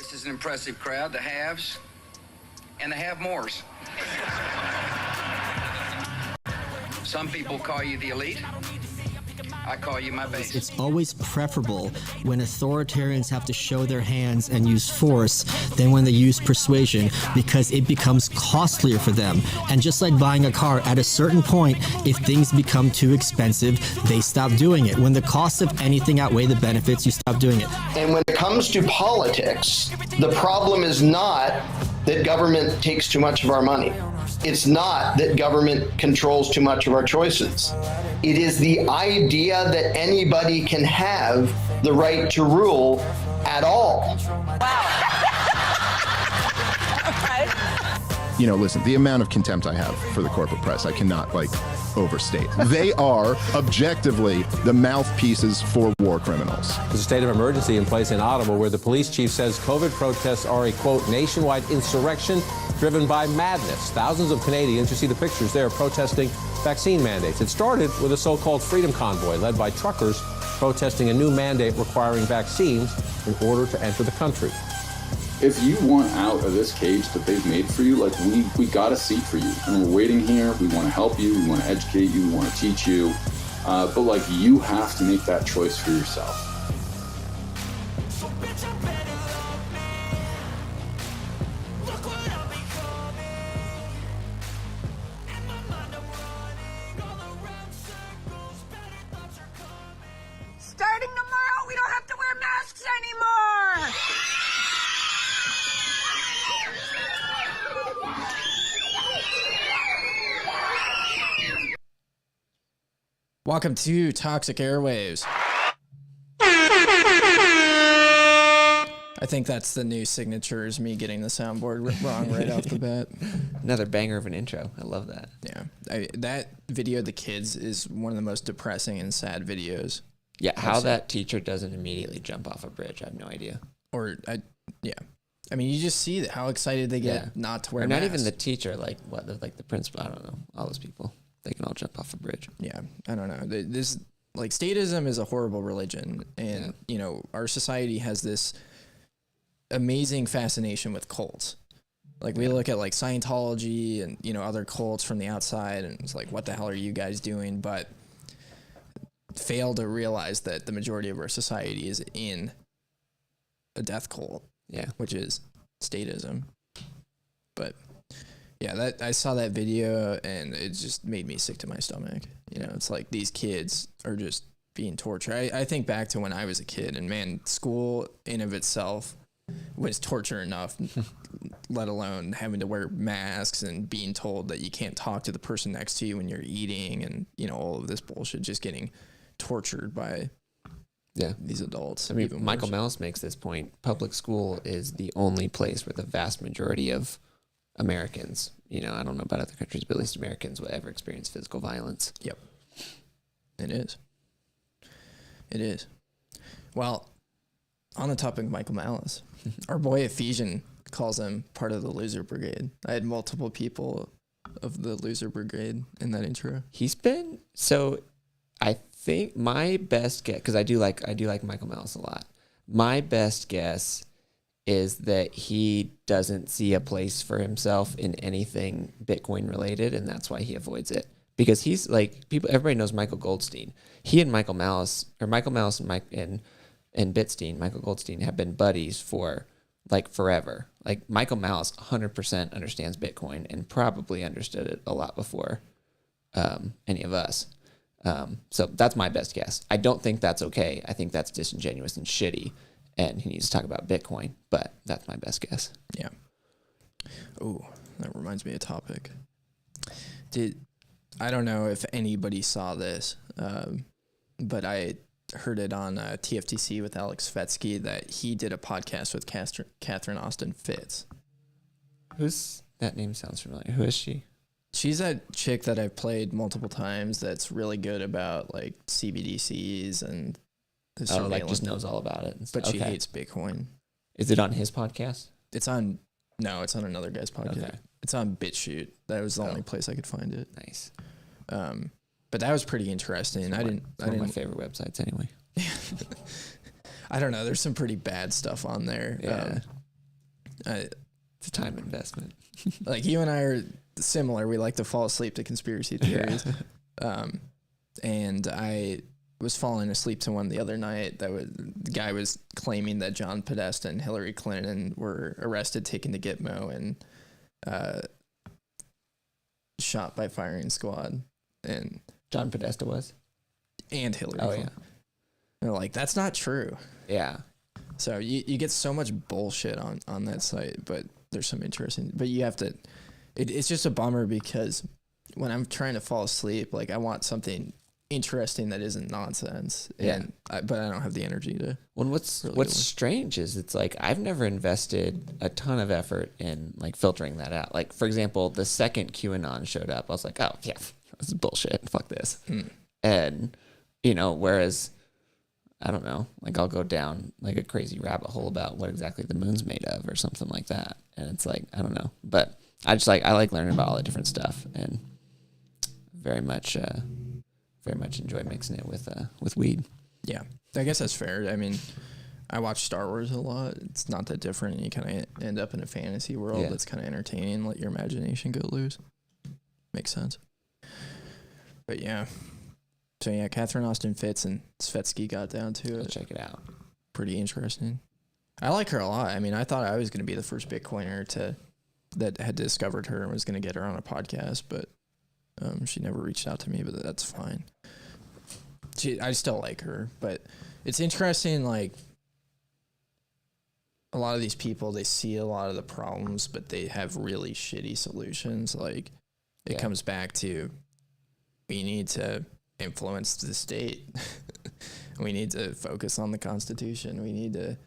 This is an impressive crowd, the haves and the have-mores. Some people call you the elite. I call you my base. It's always preferable when authoritarians have to show their hands and use force than when they use persuasion, because it becomes costlier for them. And just like buying a car, at a certain point, if things become too expensive, they stop doing it. When the costs of anything outweigh the benefits, you stop doing it. And when it comes to politics, the problem is not that government takes too much of our money. It's not that government controls too much of our choices. It is the idea that anybody can have the right to rule at all. You know, listen, the amount of contempt I have for the corporate press, I cannot, overstate. They are objectively the mouthpieces for war criminals. There's a state of emergency in place in Ottawa where the police chief says COVID protests are a, quote, nationwide insurrection driven by madness. Thousands of Canadians, you see the pictures there, protesting vaccine mandates. It started with a so-called freedom convoy led by truckers protesting a new mandate requiring vaccines in order to enter the country. If you want out of this cage that they've made for you, we got a seat for you, and we're waiting here. We want to help you. We want to educate you. We want to teach you. But you have to make that choice for yourself. Starting tomorrow, we don't have to wear masks anymore. Welcome to Toxic Airwaves. I think that's the new signature, is me getting the soundboard wrong right off the bat. Another banger of an intro. I love that. Yeah. That video of the kids is one of the most depressing and sad videos. Yeah, how that teacher doesn't immediately jump off a bridge, I have no idea. I mean, you just see how excited they get not to wear masks. Not even the teacher, the principal, I don't know, all those people. They can all jump off a bridge. Yeah, I don't know. This, statism is a horrible religion. And, our society has this amazing fascination with cults. We look at, Scientology and, other cults from the outside, and it's what the hell are you guys doing? But fail to realize that the majority of our society is in a death cult. Yeah. Which is statism. But... yeah, I saw that video, and it just made me sick to my stomach. It's these kids are just being tortured. I think back to when I was a kid, and man, school in of itself was torture enough, let alone having to wear masks and being told that you can't talk to the person next to you when you're eating, and all of this bullshit, just getting tortured by these adults. I mean, Michael Malice makes this point. Public school is the only place where the vast majority of Americans, I don't know about other countries, but at least Americans will ever experience physical violence. Yep. It is. Well, on the topic of Michael Malice, our boy Ephesian calls him part of the loser brigade. I had multiple people of the loser brigade in that intro. I think my best guess, because I do like Michael Malice a lot. My best guess is that he doesn't see a place for himself in anything Bitcoin related, and that's why he avoids it. Because he's everybody knows Michael Goldstein. He and Michael Malice and Bitstein, Michael Goldstein, have been buddies for forever. Michael Malice 100% understands Bitcoin and probably understood it a lot before any of us. So that's my best guess. I don't think that's okay. I think that's disingenuous and shitty. And he needs to talk about Bitcoin, but that's my best guess. Yeah. Oh, that reminds me of a topic. I don't know if anybody saw this, but I heard it on TFTC with Alex Svetsky that he did a podcast with Catherine Austin Fitz. That name sounds familiar. Who is she? She's that chick that I've played multiple times that's really good about CBDCs and... just knows all about it. But she hates Bitcoin. Is it on his podcast? It's on another guy's podcast. Okay. It's on BitChute. That was the only place I could find it. Nice. But that was pretty interesting. It's one of my favorite websites anyway. I don't know. There's some pretty bad stuff on there. Yeah. It's a time investment. Like you and I are similar. We like to fall asleep to conspiracy theories. And I was falling asleep to one the other night. The guy was claiming that John Podesta and Hillary Clinton were arrested, taken to Gitmo, and shot by firing squad. And John Podesta was? And Hillary Oh, Clinton. Yeah. They're like, that's not true. Yeah. So you get so much bullshit on that site, but there's some interesting. But you have to. It's just a bummer because when I'm trying to fall asleep, like I want something interesting that isn't nonsense. Yeah. And but I don't have the energy to. Well, what's strange is it's like I've never invested a ton of effort in like filtering that out. Like for example, the second QAnon showed up, I was like, oh yeah, this is bullshit. Fuck this. And whereas. I don't know, like I'll go down like a crazy rabbit hole about what exactly the moon's made of or something like that. And it's like, I don't know, but I like learning about all the different stuff and very much enjoy mixing it with weed. Yeah, I guess that's fair. I mean, I watch Star Wars a lot. It's not that different. And you kind of end up in a fantasy world that's kind of entertaining. Let your imagination go loose. Makes sense. But yeah. So yeah, Catherine Austin Fitz and Svetsky got down to it. Check it out. Pretty interesting. I like her a lot. I mean, I thought I was going to be the first Bitcoiner that had discovered her and was going to get her on a podcast, but she never reached out to me. But that's fine. I still like her, but it's interesting. Like a lot of these people, they see a lot of the problems, but they have really shitty solutions. Like it comes back to we need to influence the state. We need to focus on the Constitution. We need to.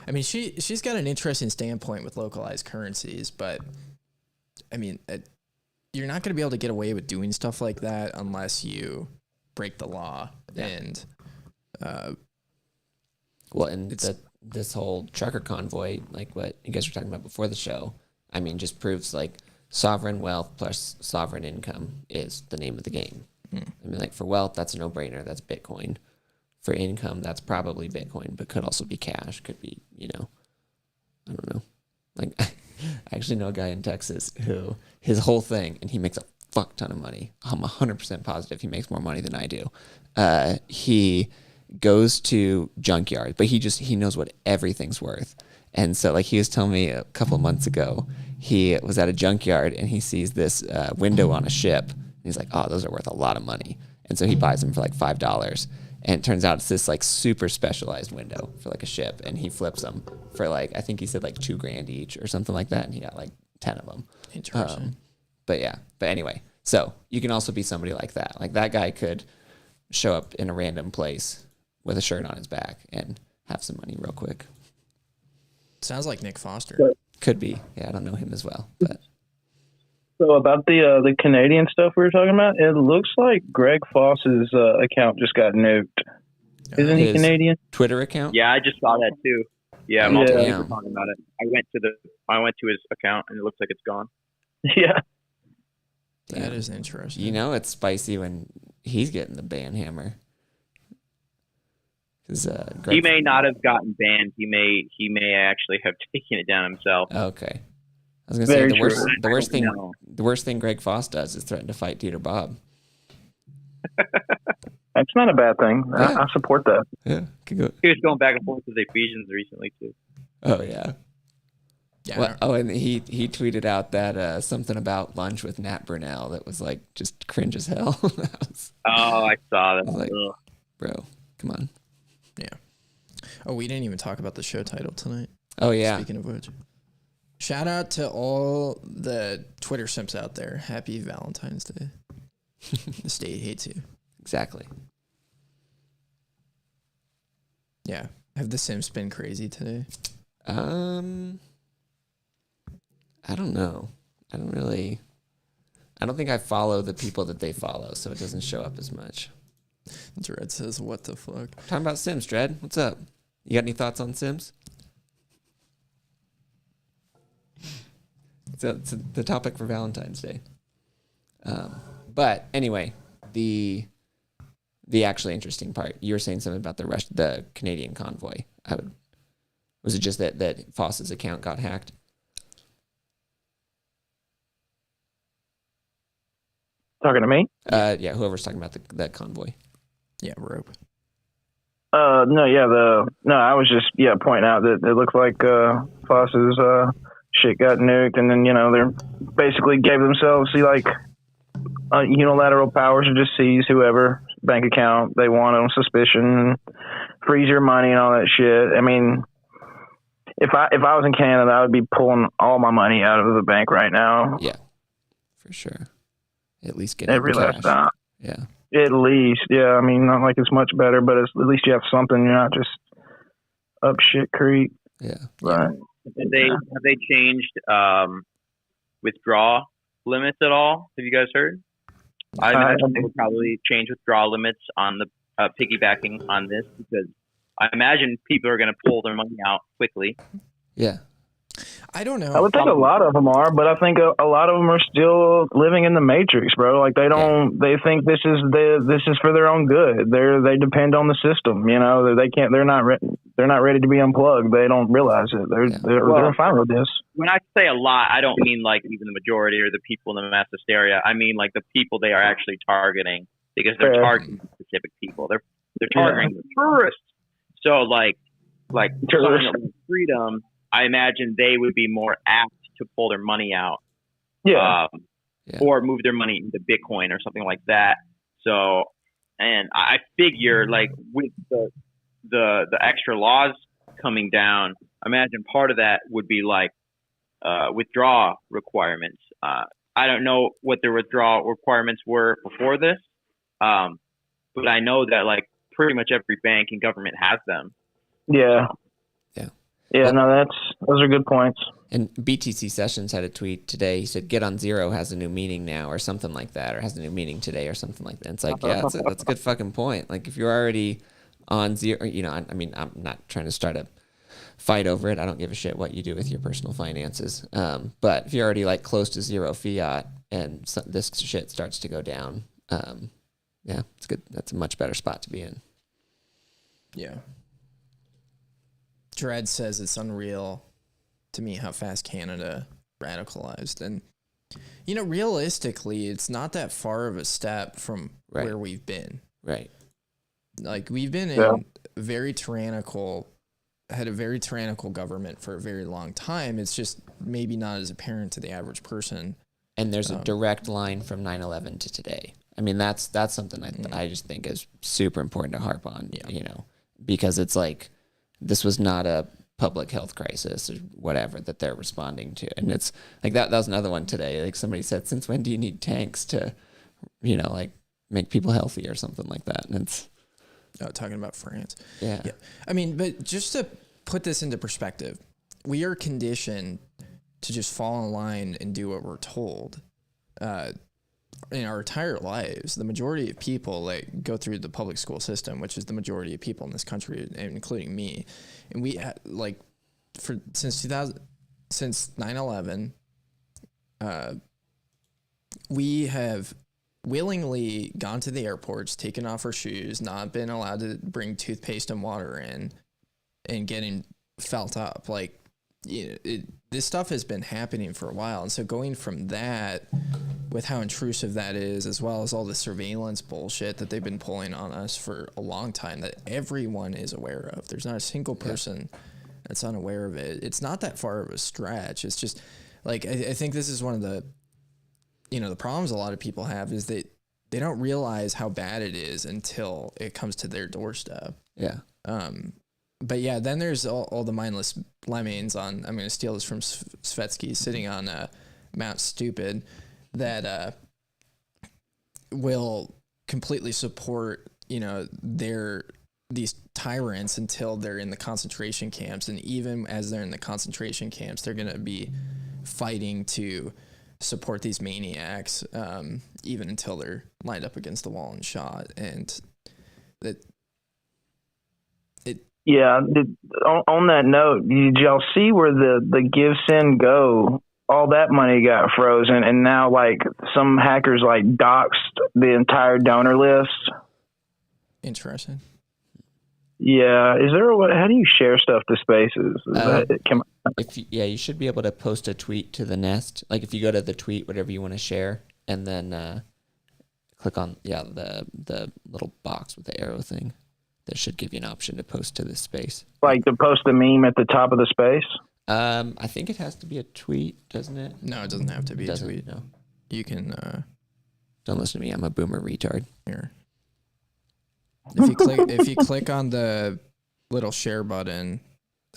I mean, she's got an interesting standpoint with localized currencies, but I mean, you're not going to be able to get away with doing stuff like that unless you break the law. Yeah. And this whole trucker convoy, like what you guys were talking about before the show, I mean, just proves like sovereign wealth plus sovereign income is the name of the game. I mean, like for wealth, that's a no-brainer. That's Bitcoin. For income, that's probably Bitcoin, but could also be cash. Could be, I don't know. Like, I actually know a guy in Texas who his whole thing, and he makes a fuck ton of money. I'm 100% positive he makes more money than I do. He goes to junkyard, but he knows what everything's worth. And so, like, he was telling me a couple of months ago, he was at a junkyard and he sees this window on a ship. He's like, oh, those are worth a lot of money. And so he buys them for like $5. And it turns out it's this like super specialized window for like a ship. And he flips them for like, I think he said like $2,000 each or something like that. And he got like 10 of them. Interesting. But anyway, so you can also be somebody like that. Like that guy could show up in a random place with a shirt on his back and have some money real quick. Sounds like Nick Foster. Could be. Yeah, I don't know him as well, but. So about the Canadian stuff we were talking about, it looks like Greg Foss's account just got nuked. Isn't he Canadian? Twitter account? Yeah, I just saw that too. Yeah, multiple people talking about it. I went to his account and it looks like it's gone. Yeah. That is interesting. It's spicy when he's getting the ban hammer. He may not have gotten banned. He may actually have taken it down himself. Okay. I was gonna say the worst thing Greg Foss does is threaten to fight Dieter Bob. That's not a bad thing. Yeah. I support that. Yeah, he was going back and forth with the Ephesians recently too. Oh yeah. Yeah. Well, and he tweeted out that something about lunch with Nat Burnell that was like just cringe as hell. I saw that. I was like, bro, come on. Yeah. Oh, we didn't even talk about the show title tonight. Oh yeah. Speaking of which. Shout out to all the Twitter simps out there. Happy Valentine's Day. The state hates you. Exactly. Yeah. Have the Sims been crazy today? I don't know. I don't think I follow the people that they follow, so it doesn't show up as much. Dredd says, what the fuck? Talking about Sims, Dredd. What's up? You got any thoughts on Sims? It's the topic for Valentine's Day. But anyway, the actually interesting part, you were saying something about the Canadian convoy. Was it just that Foss's account got hacked? Talking to me? Yeah, whoever's talking about that convoy. Yeah, rope. I was just pointing out that it looked like Foss's shit got nuked, and then they're basically gave themselves unilateral powers to just seize whoever bank account they want on suspicion, freeze your money and all that shit. I mean, if I was in Canada, I would be pulling all my money out of the bank right now. Yeah, for sure. At least get every cash. last time. Yeah. At least, yeah. I mean, not like it's much better, but at least you have something. You're not just up shit creek. Yeah. Right. Have they changed withdrawal limits at all? Have you guys heard? I imagine they will probably change withdrawal limits on the piggybacking on this, because I imagine people are going to pull their money out quickly. Yeah. I don't know. I would think a lot of them are, but I think a lot of them are still living in the matrix, bro. Like they don't, they think this is for their own good. They depend on the system, they're not ready to be unplugged. They don't realize it. They're fine with this. When I say a lot, I don't mean like even the majority or the people in the mass hysteria. I mean like the people they are actually targeting, because they're targeting specific people. They're targeting the tourists. So like something like freedom, I imagine they would be more apt to pull their money out, or move their money into Bitcoin or something like that. So, and I figure like with the extra laws coming down, I imagine part of that would be like withdrawal requirements. I don't know what the withdrawal requirements were before this, but I know that like pretty much every bank and government has them. Yeah. So, yeah, no, those are good points. And BTC Sessions had a tweet today. He said, "Get on zero has a new meaning now," or something like that, or has a new meaning today, or something like that. It's like, yeah, that's a good fucking point. Like, if you're already on zero, I mean, I'm not trying to start a fight over it. I don't give a shit what you do with your personal finances. But if you're already like close to zero fiat and this shit starts to go down, yeah, it's good. That's a much better spot to be in. Yeah. Dread says it's unreal to me how fast Canada radicalized. And, realistically, it's not that far of a step from where we've been. Right. Like, we've been in had a very tyrannical government for a very long time. It's just maybe not as apparent to the average person. And there's a direct line from 9/11 to today. I mean, that's something I just think is super important to harp on, because it's like, this was not a public health crisis or whatever that they're responding to. And it's like that was another one today. Like somebody said, since when do you need tanks to, like make people healthy or something like that? And it's talking about France. Yeah. I mean, but just to put this into perspective, we are conditioned to just fall in line and do what we're told. In our entire lives, the majority of people like go through the public school system, which is the majority of people in this country, including me. And we since 9/11, we have willingly gone to the airports, taken off our shoes, not been allowed to bring toothpaste and water in, and getting felt up. Like, this stuff has been happening for a while. And so going from that, with how intrusive that is, as well as all the surveillance bullshit that they've been pulling on us for a long time that everyone is aware of. There's not a single person that's unaware of it. It's not that far of a stretch. It's just like, I think this is one of the, the problems a lot of people have is that they don't realize how bad it is until it comes to their doorstep. Yeah. But yeah, then there's all the mindless lemmings on, I'm going to steal this from Svetsky, sitting on Mount Stupid, that will completely support, these tyrants until they're in the concentration camps. And even as they're in the concentration camps, they're going to be fighting to support these maniacs, even until they're lined up against the wall and shot. And that, yeah. On that note, did y'all see where the Give Send Go, all that money got frozen, and now like some hackers like doxed the entire donor list? Interesting. Yeah. Is there how do you share stuff to Spaces? You should be able to post a tweet to the Nest. Like if you go to the tweet, whatever you want to share, and then click on the little box with the arrow thing. That should give you an option to post to this space. Like to post the meme at the top of the space? I think it has to be a tweet, doesn't it? No, it doesn't have to be a tweet. No. You can Don't listen to me. I'm a boomer retard. Here. If you click on the little share button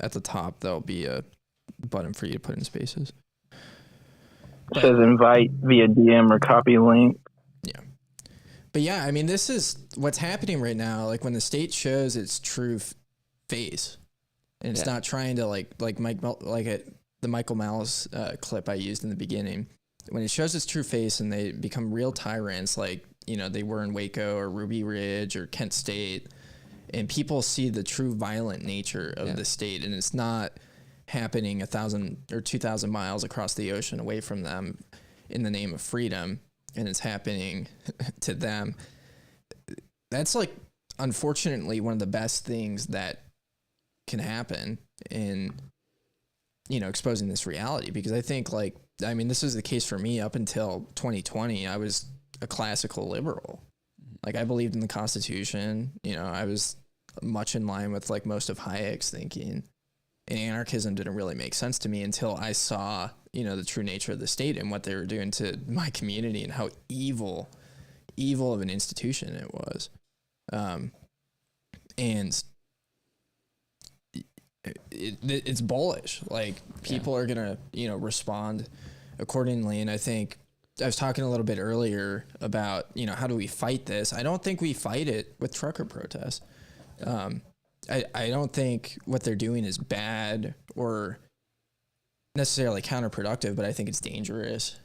at the top, there'll be a button for you to put in spaces. It says invite via DM or copy link. Yeah. But yeah, I mean, this is what's happening right now. Like when the state shows its true face, and it's not trying to the Michael Malice clip I used in the beginning. When it shows its true face and they become real tyrants, like they were in Waco or Ruby Ridge or Kent State, and people see the true violent nature of the state, and it's not happening 1,000 or 2,000 miles across the ocean away from them in the name of freedom, and it's happening to them. That's like, unfortunately, one of the best things that can happen in, exposing this reality, because I think this is the case for me up until 2020. I was a classical liberal. Like I believed in the Constitution, I was much in line with like most of Hayek's thinking. And anarchism didn't really make sense to me until I saw, the true nature of the state and what they were doing to my community and how evil of an institution it was. And it's bullish. Like people are going to, respond accordingly. And I think I was talking a little bit earlier about, how do we fight this? I don't think we fight it with trucker protests. I don't think what they're doing is bad or necessarily counterproductive, but I think it's dangerous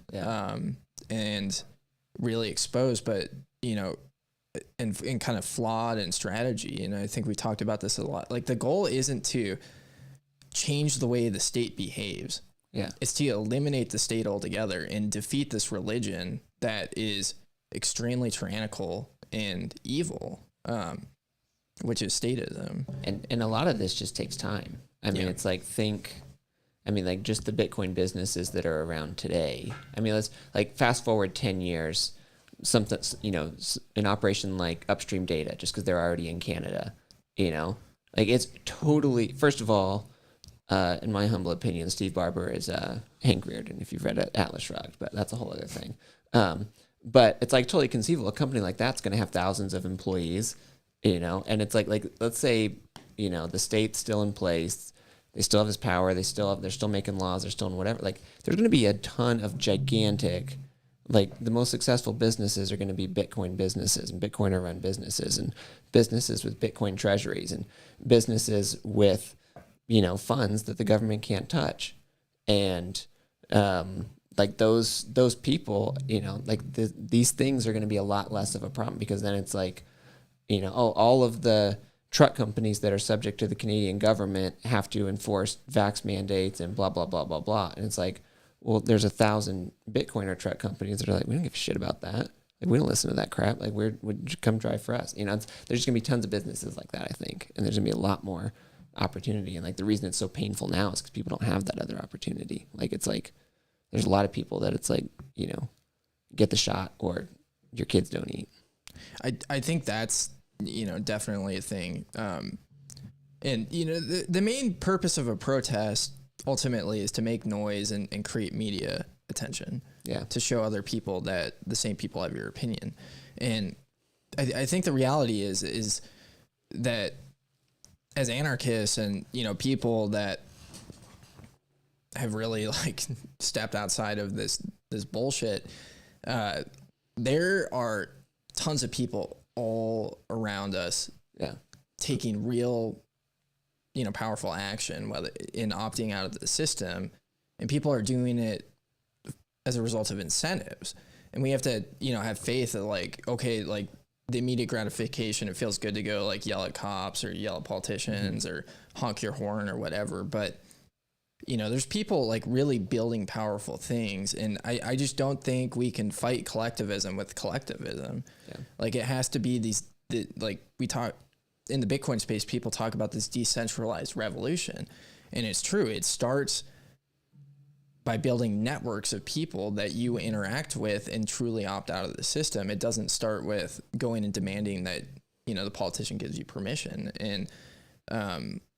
and really exposed, but, and kind of flawed in strategy. And I think we talked about this a lot. Like the goal isn't to change the way the state behaves. Yeah. It's to eliminate the state altogether and defeat this religion that is extremely tyrannical and evil. Which is statism. And a lot of this just takes time. I mean, it's like just the Bitcoin businesses that are around today. I mean, let's fast forward 10 years, something, an operation like Upstream Data, just because they're already in Canada, it's totally, first of all, in my humble opinion, Steve Barber is Hank Reardon, if you've read Atlas Shrugged, but that's a whole other thing. But it's like totally conceivable. A company like that's going to have thousands of employees, and it's like let's say, the state's still in place. They still have this power. They're still making laws. They're still in whatever. Like there's going to be a ton of gigantic, the most successful businesses are going to be Bitcoin businesses and Bitcoiner run businesses and businesses with Bitcoin treasuries and businesses with, funds that the government can't touch. And, those people, these things are going to be a lot less of a problem, because then it's all of the truck companies that are subject to the Canadian government have to enforce vax mandates and blah, blah, blah, blah, blah. And it's like, well, there's 1,000 Bitcoiner truck companies that are like, we don't give a shit about that. Like, we don't listen to that crap. Like, would come drive for us. There's just gonna be tons of businesses like that, I think. And there's gonna be a lot more opportunity. And the reason it's so painful now is because people don't have that other opportunity. There's a lot of people that it's get the shot or your kids don't eat. I think that's, definitely a thing. And, the main purpose of a protest ultimately is to make noise and create media attention. Yeah. To show other people that the same people have your opinion. And I think the reality is that as anarchists and, people that have really stepped outside of this bullshit, there are tons of people all around us taking real, powerful action, whether in opting out of the system, and people are doing it as a result of incentives. And we have to, have faith that the immediate gratification, it feels good to go yell at cops or yell at politicians or honk your horn or whatever. But, there's people really building powerful things. And I just don't think we can fight collectivism with collectivism. Yeah. It has to be we talk in the Bitcoin space, people talk about this decentralized revolution. And it's true. It starts by building networks of people that you interact with and truly opt out of the system. It doesn't start with going and demanding that, the politician gives you permission. And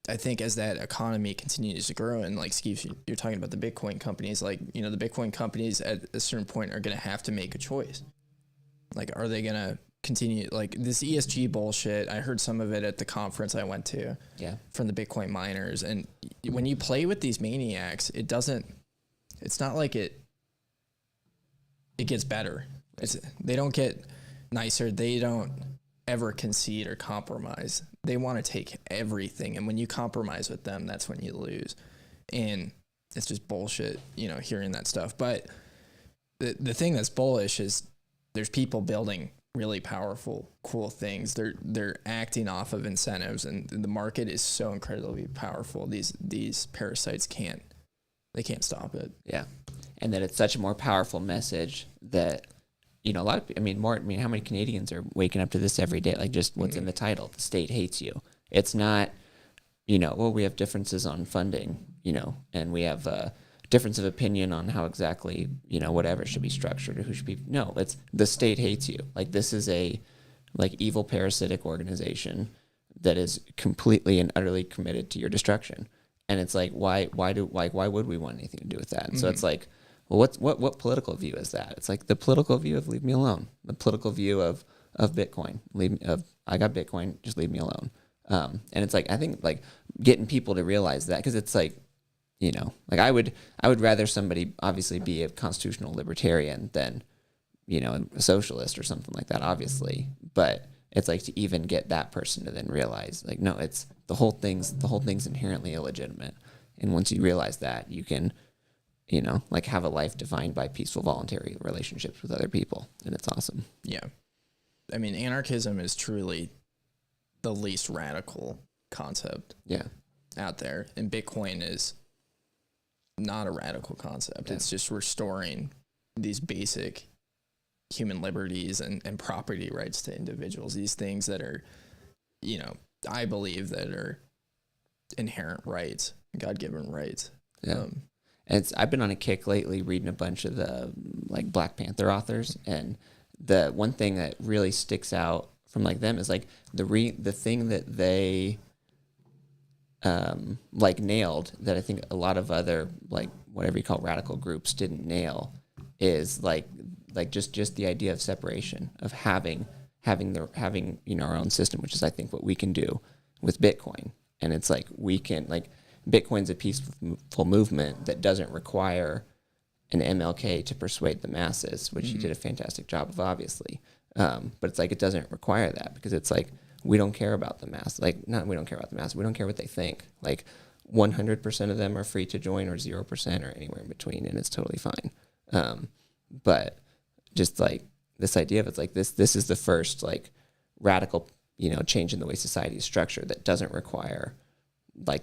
I think as that economy continues to grow, and like Steve, you're talking about the Bitcoin companies, like, the Bitcoin companies at a certain point are going to have to make a choice. Like, are they going to continue like this ESG bullshit? I heard some of it at the conference I went to from the Bitcoin miners. And when you play with these maniacs, it's not like it gets better. They don't get nicer. They don't ever concede or compromise. They want to take everything. And when you compromise with them, that's when you lose. And it's just bullshit, hearing that stuff. But the thing that's bullish is there's people building really powerful, cool things. They're acting off of incentives, and the market is so incredibly powerful. These parasites can't stop it. Yeah. And that it's such a more powerful message that, a lot of, how many Canadians are waking up to this every day? Like, just what's in the title, the state hates you. It's not, we have differences on funding, and we have a difference of opinion on how exactly, whatever should be structured or who should be. No, it's the state hates you. Like, this is a evil parasitic organization that is completely and utterly committed to your destruction. And it's like, why would we want anything to do with that? And so it's like, well, what political view is that? It's like the political view of leave me alone. The political view of Bitcoin, I got Bitcoin, just leave me alone. And it's like, I think like getting people to realize that, because it's like, I would rather somebody obviously be a constitutional libertarian than, a socialist or something like that, obviously. But it's like to even get that person to then realize, like, no, it's the whole thing's inherently illegitimate. And once you realize that, you can, have a life defined by peaceful, voluntary relationships with other people. And it's awesome. Yeah. I mean, anarchism is truly the least radical concept out there. And Bitcoin is not a radical concept. Yeah. It's just restoring these basic human liberties and property rights to individuals. These things that are, I believe that are inherent rights, God-given rights. Yeah. I've been on a kick lately reading a bunch of the Black Panther authors, and the one thing that really sticks out from them is the thing that they nailed that I think a lot of other whatever you call radical groups didn't nail is just the idea of separation, of having our own system, which is I think what we can do with Bitcoin. And it's we can Bitcoin's a peaceful movement that doesn't require an MLK to persuade the masses, which he did a fantastic job of, obviously. But it's it doesn't require that, because it's we don't care about the mass. We don't care about the mass. We don't care what they think. 100% of them are free to join, or 0%, or anywhere in between, and it's totally fine. But just this idea of this is the first radical change in the way society is structured that doesn't require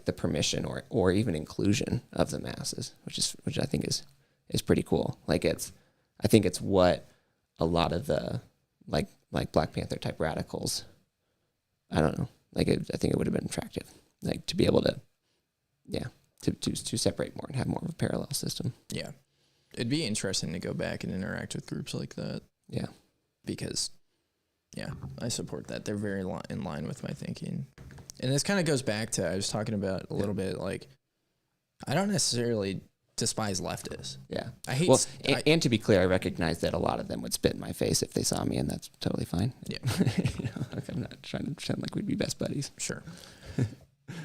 the permission or even inclusion of the masses, which I think is pretty cool. I think it's what a lot of the Black Panther type radicals, I don't know, I think it would have been attractive, to be able to to separate more and have more of a parallel system. Yeah, it'd be interesting to go back and interact with groups like that. Yeah, because I support that. They're very in line with my thinking. And this kind of goes back to, I was talking about a little bit, I don't necessarily despise leftists. Yeah. I hate... Well, and to be clear, I recognize that a lot of them would spit in my face if they saw me, and that's totally fine. Yeah. I'm not trying to pretend like we'd be best buddies. Sure.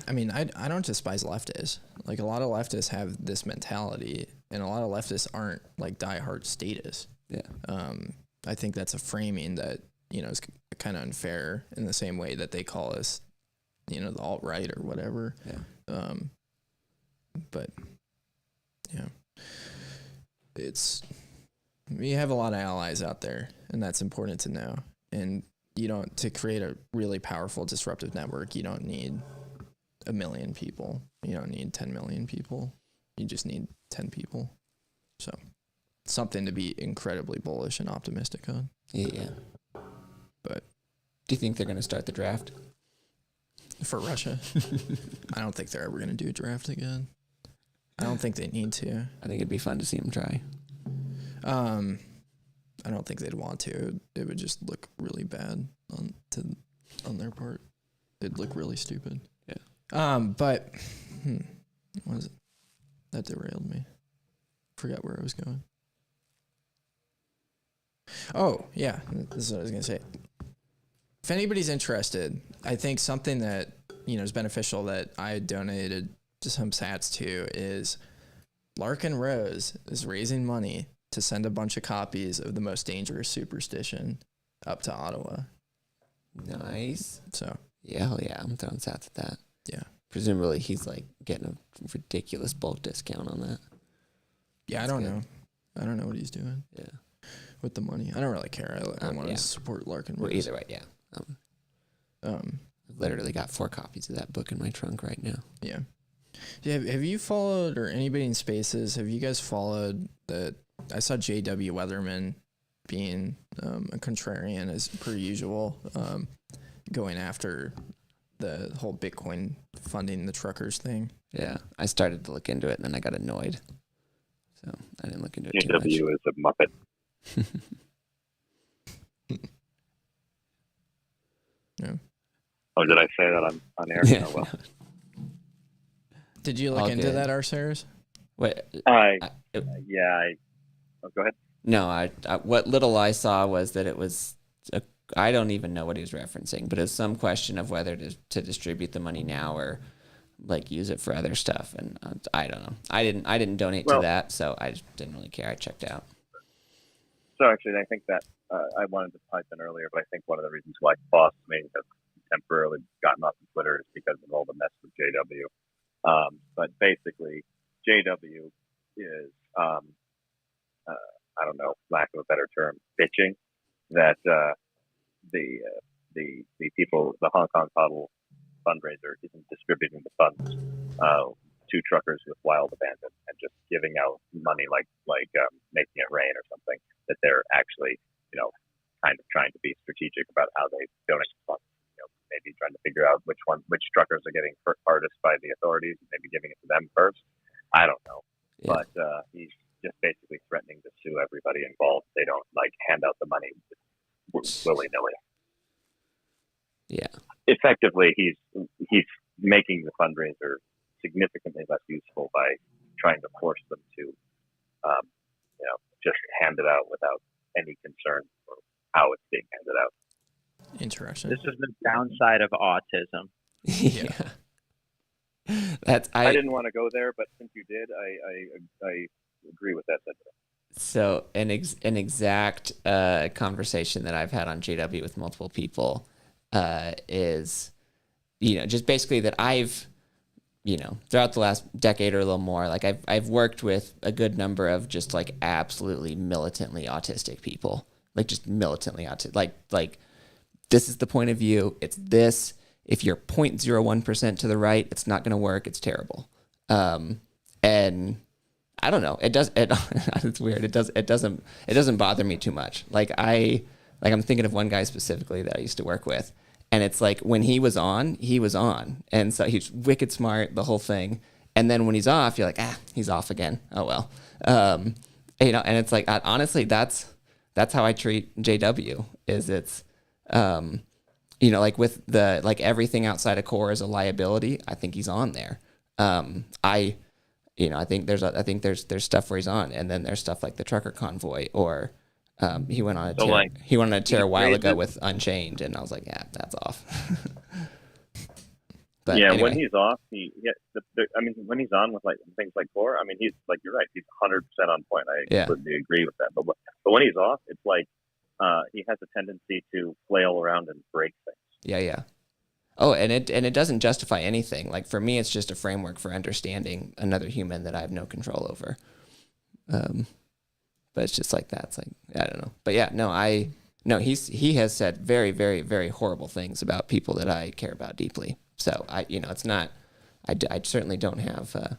I mean, I don't despise leftists. A lot of leftists have this mentality, and a lot of leftists aren't diehard statists. Yeah. I think that's a framing that, is kind of unfair, in the same way that they call us, the alt-right or whatever. Yeah. But we have a lot of allies out there, and that's important to know. And to create a really powerful disruptive network, you don't need 1 million people. You don't need 10 million people. You just need 10 people. So something to be incredibly bullish and optimistic on. Yeah. But do you think they're going to start the draft? For Russia? I don't think they're ever going to do a draft again. I don't think they need to. I think it'd be fun to see them try. I don't think they'd want to. It would just look really bad on their part. It'd look really stupid. Yeah. But what was it? That derailed me. Forgot where I was going. Oh, yeah. This is what I was going to say. If anybody's interested, I think something that, is beneficial that I donated to some sats to is Larkin Rose is raising money to send a bunch of copies of The Most Dangerous Superstition up to Ottawa. Nice. So. Yeah, hell yeah. I'm throwing sats at that. Yeah. Presumably he's getting a ridiculous bulk discount on that. Yeah, I don't know. I don't know what he's doing. Yeah. With the money. I don't really care. I want to support Larkin Rose. Well, either way, yeah. I've literally got 4 copies of that book in my trunk right now. Yeah. Have you followed, or anybody in Spaces, have you guys followed that? I saw J.W. Weatherman being a contrarian as per usual, going after the whole Bitcoin funding the truckers thing. Yeah, I started to look into it and then I got annoyed. So I didn't look into it too much. JW is a Muppet. Yeah. Oh, did I say that on air? Yeah. Oh, well. Did you look into that, Arceris? Wait. Oh, go ahead. No, I what little I saw was that it was I don't even know what he was referencing, but it's some question of whether to distribute the money now or use it for other stuff, and I don't know. I didn't donate to that, so I just didn't really care. I checked out. So actually, I think that I wanted to pipe in earlier, but I think one of the reasons why Boss may have temporarily gotten off of Twitter is because of all the mess with JW. But basically, JW is I don't know, lack of a better term, bitching that the people, the Hong Kong Huddle fundraiser isn't distributing the funds to truckers with wild abandon and just giving out money like making it rain or something. That they're actually, kind of trying to be strategic about how they donate funds. Maybe trying to figure out which truckers are getting hurt hardest by the authorities, and maybe giving it to them first. I don't know, but he's just basically threatening to sue everybody involved. They don't hand out the money willy nilly. Yeah. Effectively, he's making the fundraiser significantly less useful by trying to force them to, just hand it out without any concern for how it's being handed out. Interesting. This is the downside of autism. Yeah. I didn't want to go there, but since you did, I agree with that sentiment. So an exact conversation that I've had on JW with multiple people is, just basically that I've, throughout the last decade or a little more, I've worked with a good number of just absolutely militantly autistic people, just militantly autistic, like this is the point of view. It's this. If you're 0.01% to the right, it's not going to work. It's terrible. And I don't know. It's weird. It doesn't bother me too much. I'm thinking of one guy specifically that I used to work with, and it's when he was on, and so he's wicked smart, the whole thing. And then when he's off, you're like, he's off again. Oh well. And it's honestly, that's how I treat JW. It's with the everything outside of core is a liability. I think he's on there. I think there's stuff where he's on, and then there's stuff like the trucker convoy, or he went on a tear a while ago with Unchained, and I was like, yeah, that's off. But yeah, anyway. when he's off, when he's on with things like core, he's you're right, he's 100% on point. I completely agree with that. But when he's off, it's he has a tendency to flail around and break things. Yeah. Oh, and it doesn't justify anything. For me, it's just a framework for understanding another human that I have no control over. But it's just like that. It's I don't know. But yeah, he has said very, very, very horrible things about people that I care about deeply. So it's not. I certainly don't have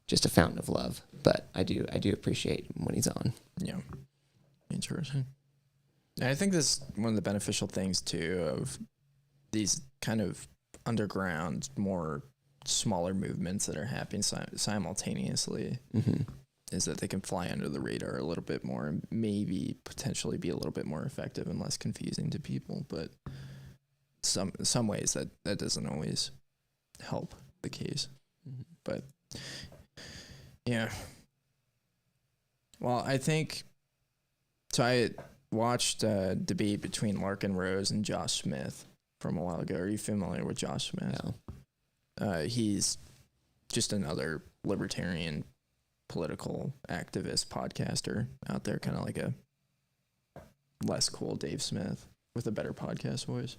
just a fountain of love, but I do appreciate when he's on. Yeah, interesting. I think this is one of the beneficial things too of these kind of underground, more smaller movements that are happening simultaneously is that they can fly under the radar a little bit more and maybe potentially be a little bit more effective and less confusing to people. But some ways that doesn't always help the case. But yeah. Well, I think so. I watched a debate between Larkin Rose and Josh Smith from a while ago. Are you familiar with Josh Smith? No. He's just another libertarian political activist podcaster out there, kind of like a less cool Dave Smith with a better podcast voice.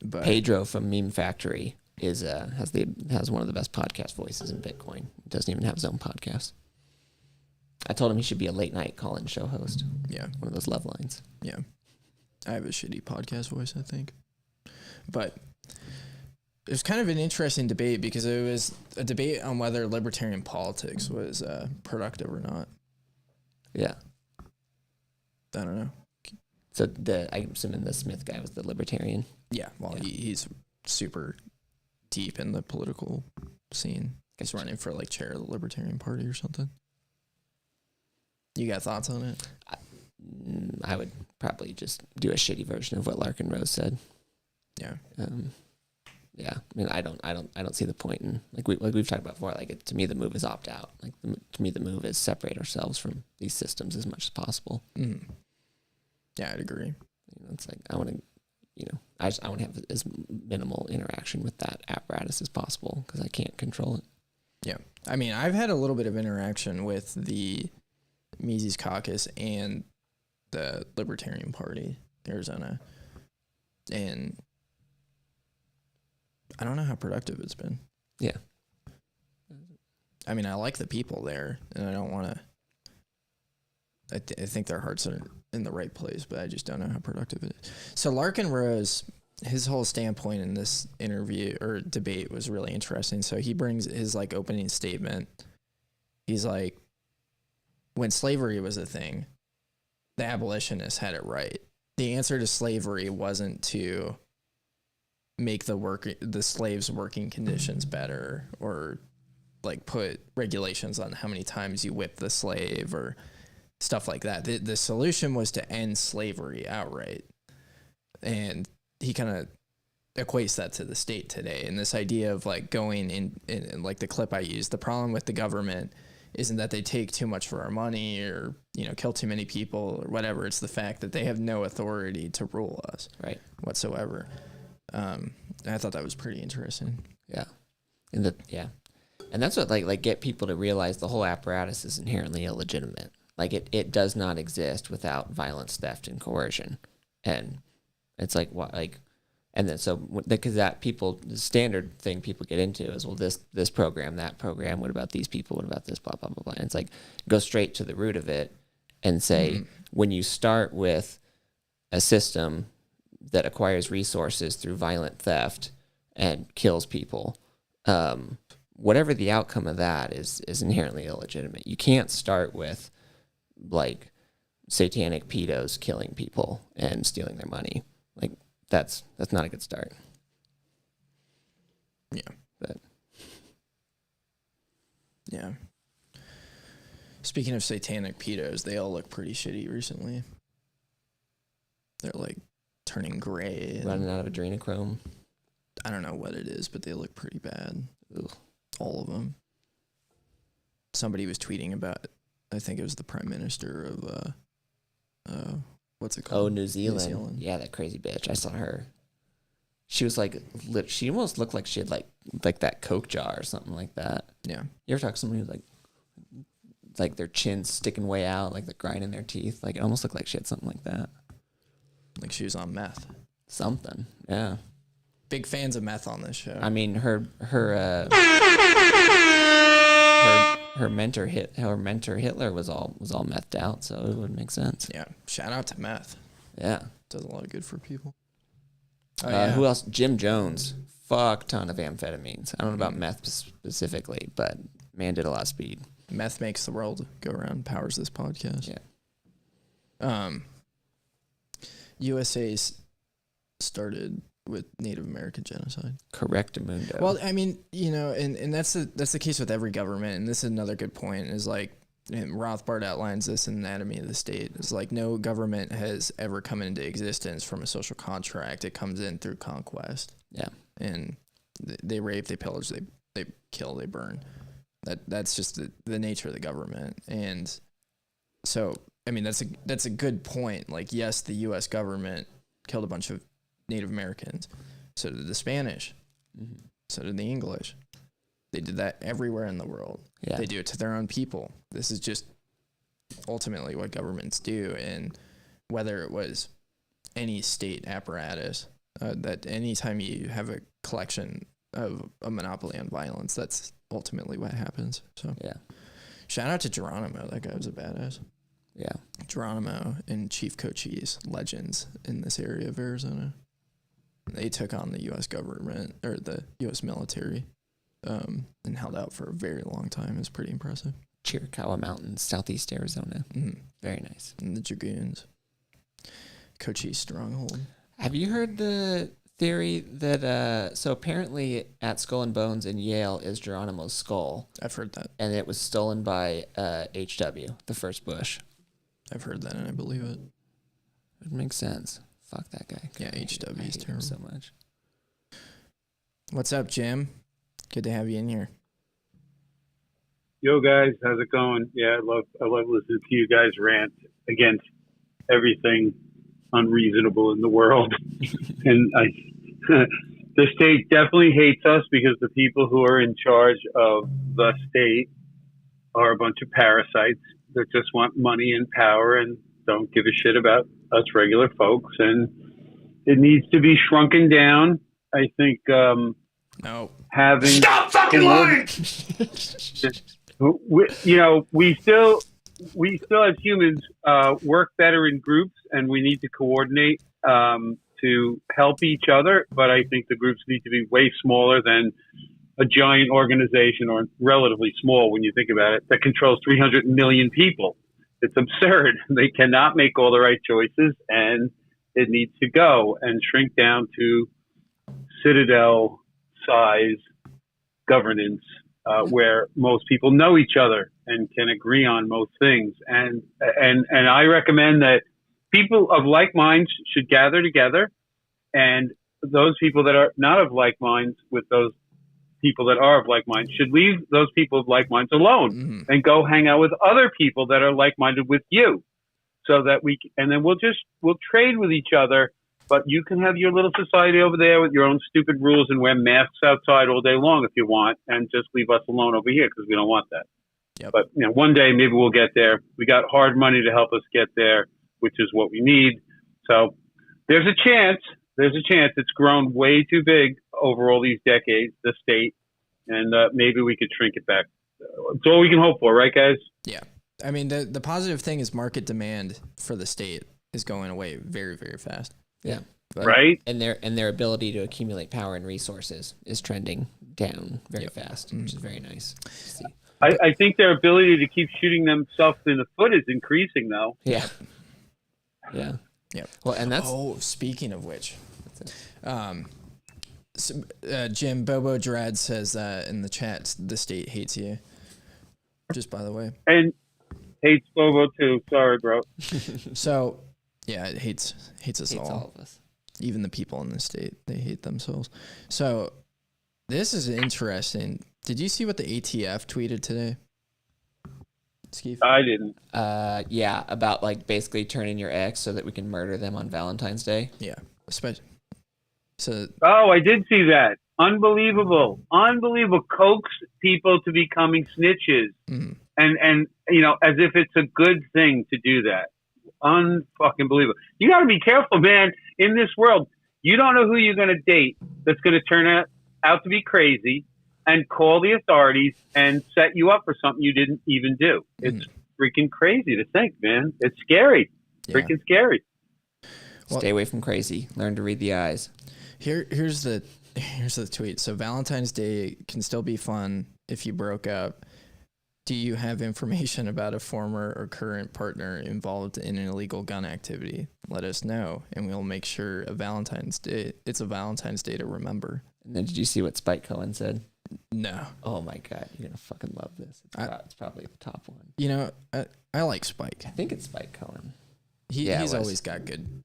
But Pedro from Meme Factory has one of the best podcast voices in Bitcoin. He doesn't even have his own podcast. I told him he should be a late night call-in show host. Yeah. One of those love lines. Yeah. I have a shitty podcast voice, I think. But it was kind of an interesting debate because it was a debate on whether libertarian politics was productive or not. Yeah. I don't know. So I'm assuming the Smith guy was the libertarian. Yeah. Well, yeah. He's super deep in the political scene. He's running for like chair of the Libertarian Party or something. You got thoughts on it? I would probably just do a shitty version of what Larkin Rose said. Yeah. Yeah. I mean, I don't see the point in like we've talked about before. Like to me, the move is opt out. Like to me, the move is separate ourselves from these systems as much as possible. Mm-hmm. Yeah, I'd agree. It's like I want to, I want to have as minimal interaction with that apparatus as possible because I can't control it. Yeah. I mean, I've had a little bit of interaction with the Mises Caucus and the Libertarian Party, Arizona, and I don't know how productive it's been. Yeah. I mean, I like the people there, and I don't want to. I think their hearts are in the right place, but I just don't know how productive it is. So Larkin Rose, his whole standpoint in this interview or debate was really interesting. So he brings his like opening statement. He's like, when slavery was a thing, the abolitionists had it right. The answer to slavery wasn't to make the slaves' working conditions better or like put regulations on how many times you whip the slave or stuff like that. The solution was to end slavery outright. And he kind of equates that to the state today. And this idea of like going in like the clip I used, the problem with the government isn't that they take too much for our money or, kill too many people or whatever. It's the fact that they have no authority to rule us whatsoever. I thought that was pretty interesting. Yeah. And that's what like get people to realize the whole apparatus is inherently illegitimate. Like it does not exist without violence, theft, and coercion. And it's like what and then so because the standard thing people get into is, well, this program, that program, what about these people, what about this, blah blah blah blah. And it's like go straight to the root of it and say when you start with a system that acquires resources through violent theft and kills people, whatever the outcome of that is inherently illegitimate. You can't start with like satanic pedos killing people and stealing their money. Like that's not a good start. Yeah. But yeah. Speaking of satanic pedos, they all look pretty shitty recently. They're like turning gray. Running out of adrenochrome. I don't know what it is, but they look pretty bad. Ugh. All of them. Somebody was tweeting about, I think it was the Prime Minister of, what's it called? Oh, New Zealand. Yeah, that crazy bitch. I saw her. She was like, she almost looked like she had like that Coke jar or something like that. Yeah. You ever talk to somebody who's like their chin's sticking way out, like they're grinding their teeth? Like it almost looked like she had something like that. Like she was on meth. Something. Yeah. Big fans of meth on this show. I mean, her mentor Hitler was all methed out, so it would make sense. Yeah. Shout out to meth. Yeah. Does a lot of good for people. Who else? Jim Jones. Fuck ton of amphetamines. I don't know about meth specifically, but man did a lot of speed. Meth makes the world go around, powers this podcast. Yeah. USA's started with Native American genocide. Correctamundo. Well, I mean, and that's the case with every government. And this is another good point. Is like, and Rothbard outlines this in Anatomy of the State. It's like no government has ever come into existence from a social contract. It comes in through conquest. Yeah. And they rape, they pillage, they kill, they burn. That's just the nature of the government. And so, I mean, that's a good point. Like, yes, the U.S. government killed a bunch of Native Americans. So did the Spanish. Mm-hmm. So did the English. They did that everywhere in the world. Yeah. They do it to their own people. This is just ultimately what governments do. And whether it was any state apparatus, that anytime you have a collection of a monopoly on violence, that's ultimately what happens. So yeah. Shout out to Geronimo. That guy was a badass. Yeah. Geronimo and Chief Cochise, legends in this area of Arizona. They took on the U.S. government or the U.S. military. And held out for a very long time. It's pretty impressive. Chiricahua Mountains, southeast Arizona. Mm-hmm. Very nice. And the Dragoons. Cochise Stronghold. Have you heard the theory that, so apparently at Skull and Bones in Yale is Geronimo's skull. I've heard that. And it was stolen by H.W., the first Bush. I've heard that and I believe it. It makes sense. Fuck that guy. Yeah, H.W. is terrible. So much. What's up, Jim? Good to have you in here. Yo, guys, how's it going? Yeah, I love listening to you guys rant against everything unreasonable in the world. And the state definitely hates us because the people who are in charge of the state are a bunch of parasites that just want money and power and don't give a shit about us regular folks. And it needs to be shrunken down. I think no. Having stop fucking lying. We still as humans work better in groups, and we need to coordinate to help each other. But I think the groups need to be way smaller than a giant organization, or relatively small when you think about it, that controls 300 million people. It's absurd. They cannot make all the right choices, and it needs to go and shrink down to Citadel size governance, where most people know each other and can agree on most things. And I recommend that people of like minds should gather together, and those people that are not of like minds with those people that are of like minds should leave those people of like minds alone and go hang out with other people that are like-minded with you, so that then we'll trade with each other. But you can have your little society over there with your own stupid rules and wear masks outside all day long if you want, and just leave us alone over here because we don't want that. Yep. But one day maybe we'll get there. We got hard money to help us get there, which is what we need. So there's a chance. It's grown way too big over all these decades, the state, and maybe we could shrink it back. It's all we can hope for, right, guys? Yeah. I mean, the positive thing is market demand for the state is going away very, very fast. Yeah. But, right. And their ability to accumulate power and resources is trending down very fast, which is very nice to see. I think their ability to keep shooting themselves in the foot is increasing, though. Yeah. Yeah. Yeah. Well, and that's. Oh, speaking of which, Jim Bobo Dread says in the chat, the state hates you. Just by the way. And hates Bobo too. Sorry, bro. So, yeah, it hates us all of us. Even the people in the state, they hate themselves. So, this is interesting. Did you see what the ATF tweeted today? Skeef? I didn't. Yeah, about like basically turning your ex so that we can murder them on Valentine's Day. Yeah, so. Oh, I did see that. Unbelievable. Coax people to becoming snitches, and as if it's a good thing to do that. Unfucking believable. You got to be careful, man. In this world, you don't know who you're going to date that's going to turn out to be crazy and call the authorities and set you up for something you didn't even do. It's freaking crazy to think, man. It's scary. Freaking scary. Stay away from crazy. Learn to read the eyes. Here's the tweet. So Valentine's Day can still be fun if you broke up. Do you have information about a former or current partner involved in an illegal gun activity? Let us know, and we'll make sure it's a Valentine's Day to remember. And then did you see what Spike Cohen said? No. Oh my God, you're gonna fucking love this. It's probably the top one. You know, I like Spike. I think it's Spike Cohen. He's always got good.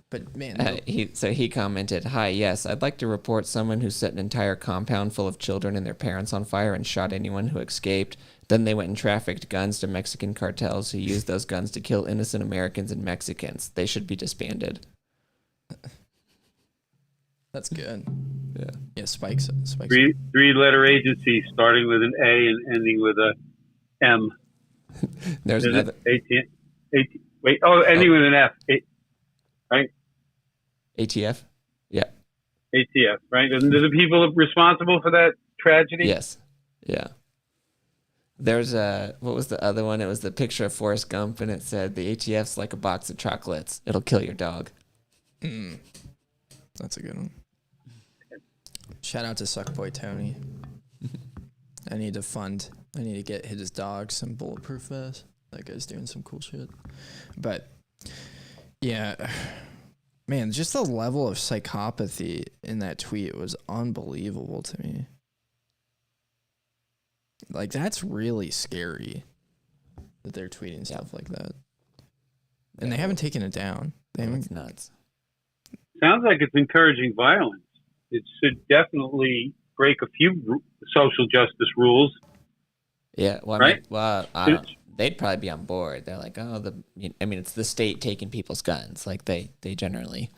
But man, he commented, "Hi, yes, I'd like to report someone who set an entire compound full of children and their parents on fire and shot anyone who escaped. Then they went and trafficked guns to Mexican cartels who used those guns to kill innocent Americans and Mexicans. They should be disbanded." That's good. Yeah. Yeah, Spike's. Three-letter agency starting with an A and ending with a M. There's another. ending with an F. Right? ATF? Yeah. ATF, right? And are the people responsible for that tragedy? Yes. Yeah. There's what was the other one? It was the picture of Forrest Gump, and it said, "The ATF's like a box of chocolates. It'll kill your dog." That's a good one. Shout out to Suckboy Tony. I need to get his dog some bulletproof vest. That guy's doing some cool shit. But yeah, man, just the level of psychopathy in that tweet was unbelievable to me. Like, that's really scary that they're tweeting stuff like that. And they haven't taken it down. It's nuts. Sounds like it's encouraging violence. It should definitely break a few social justice rules. Yeah, well, right? They'd probably be on board. They're like, it's the state taking people's guns. Like they generally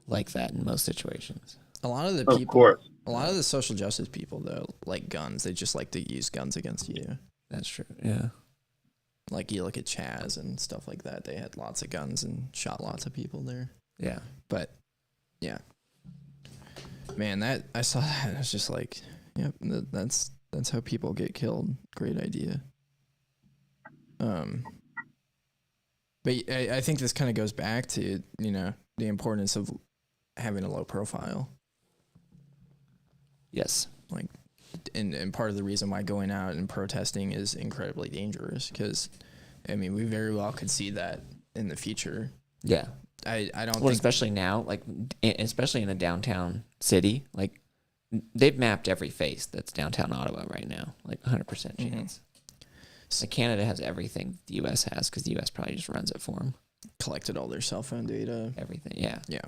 like that in most situations. A lot of the people, a lot of the social justice people though, like guns. They just like to use guns against you. That's true. Yeah. Like you look at Chaz and stuff like that. They had lots of guns and shot lots of people there. Yeah. But yeah, man, that I saw that. I was just like, yep, that's how people get killed. Great idea. But I think this kind of goes back to, the importance of having a low profile. Yes. Like, and part of the reason why going out and protesting is incredibly dangerous, because, we very well could see that in the future. Yeah. I don't well, think... especially now, like, especially in a downtown city, like, they've mapped every face that's downtown Ottawa right now, like 100% chance. Mm-hmm. So Canada has everything the U.S. has, because the U.S. probably just runs it for them. Collected all their cell phone data. Everything, yeah. Yeah.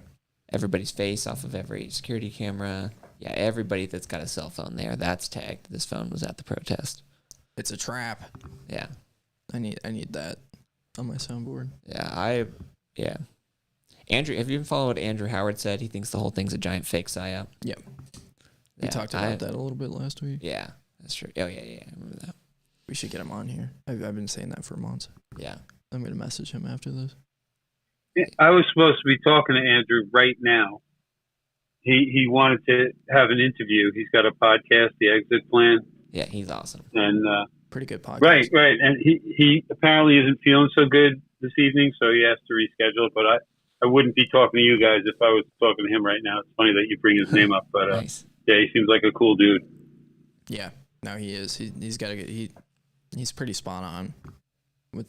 Everybody's face off of every security camera. Yeah, everybody that's got a cell phone there, that's tagged. This phone was at the protest. It's a trap. Yeah. I need that on my soundboard. Yeah, Andrew, have you followed what Andrew Howard said? He thinks the whole thing's a giant fake psyop. Yep. We talked about that a little bit last week. Yeah, that's true. Oh, yeah, I remember that. We should get him on here. I've been saying that for months. Yeah. I'm going to message him after this. I was supposed to be talking to Andrew right now. He wanted to have an interview. He's got a podcast, The Exit Plan. Yeah, he's awesome. And pretty good podcast. Right. And he apparently isn't feeling so good this evening, so he has to reschedule. But I wouldn't be talking to you guys if I was talking to him right now. It's funny that you bring his name up, but nice. Yeah, he seems like a cool dude. Yeah, no, he is. He's got he's pretty spot on with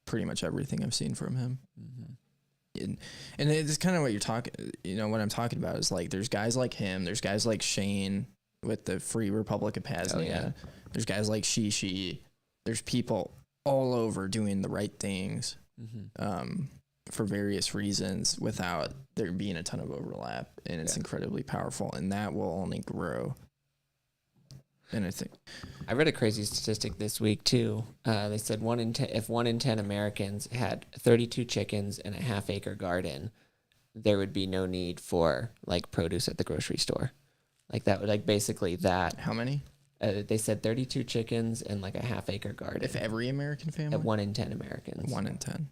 pretty much everything I've seen from him. Mm-hmm. And it's kind of what you're talking. What I'm talking about is like there's guys like him. There's guys like Shane with the Free Republic of Pasnia. Oh, yeah. There's guys like Shishi. There's people all over doing the right things. Mm-hmm. For various reasons without there being a ton of overlap, and it's incredibly powerful, and that will only grow. And I think I read a crazy statistic this week too. They said 1 in 10, if 1 in 10 Americans had 32 chickens and a half-acre garden, there would be no need for like produce at the grocery store. Like that would basically that. How many? They said 32 chickens and like a half-acre garden. If every American family? At 1 in 10 Americans. 1 in 10.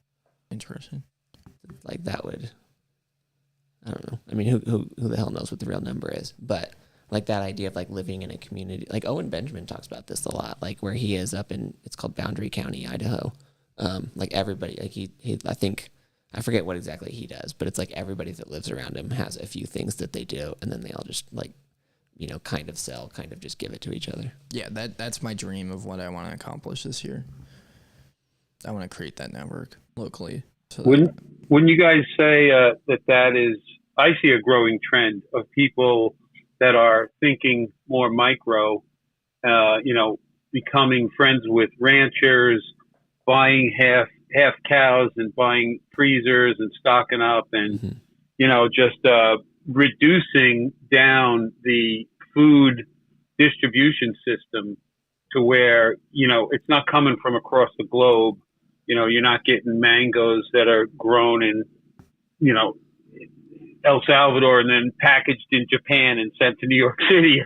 Interesting. Like that would, I don't know. Who the hell knows what the real number is? But like that idea of like living in a community, like Owen Benjamin talks about this a lot, like where he is up in, it's called Boundary County, Idaho. Like everybody, like he I think, I forget what exactly he does, but it's like everybody that lives around him has a few things that they do, and then they all just like kind of sell, kind of just give it to each other. Yeah, that's my dream of what I want to accomplish this year. I want to create that network locally. So wouldn't you guys say that is? I see a growing trend of people that are thinking more micro. Becoming friends with ranchers, buying half cows and buying freezers and stocking up, and just reducing down the food distribution system to where it's not coming from across the globe. You're not getting mangoes that are grown in El Salvador and then packaged in Japan and sent to New York City.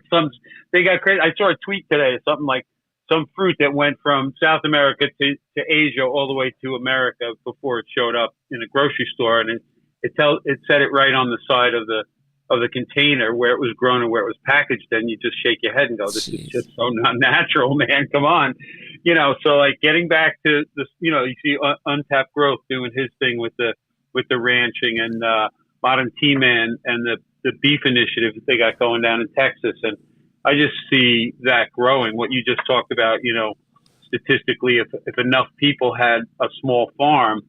They got crazy. I saw a tweet today, something like some fruit that went from South America to Asia all the way to America before it showed up in a grocery store, and it said it right on the side of the container where it was grown and where it was packaged. And you just shake your head and go, "This is just so not natural, man. Come on." So like getting back to this, you see Untapped Growth doing his thing with the ranching, and Modern T-Man and the beef initiative that they got going down in Texas. And I just see that growing. What you just talked about, statistically, if enough people had a small farm,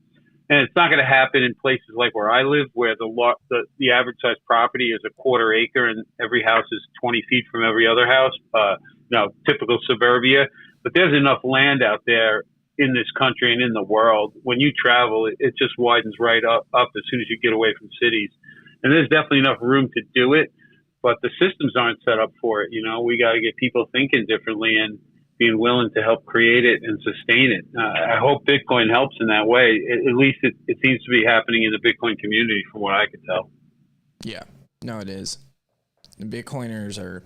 and it's not going to happen in places like where I live, where the average size property is a quarter acre and every house is 20 feet from every other house, typical suburbia. But there's enough land out there in this country and in the world. When you travel, it just widens right up as soon as you get away from cities. And there's definitely enough room to do it, but the systems aren't set up for it. We got to get people thinking differently and being willing to help create it and sustain it. I hope Bitcoin helps in that way. At least it seems to be happening in the Bitcoin community from what I could tell. Yeah, no, it is. The Bitcoiners are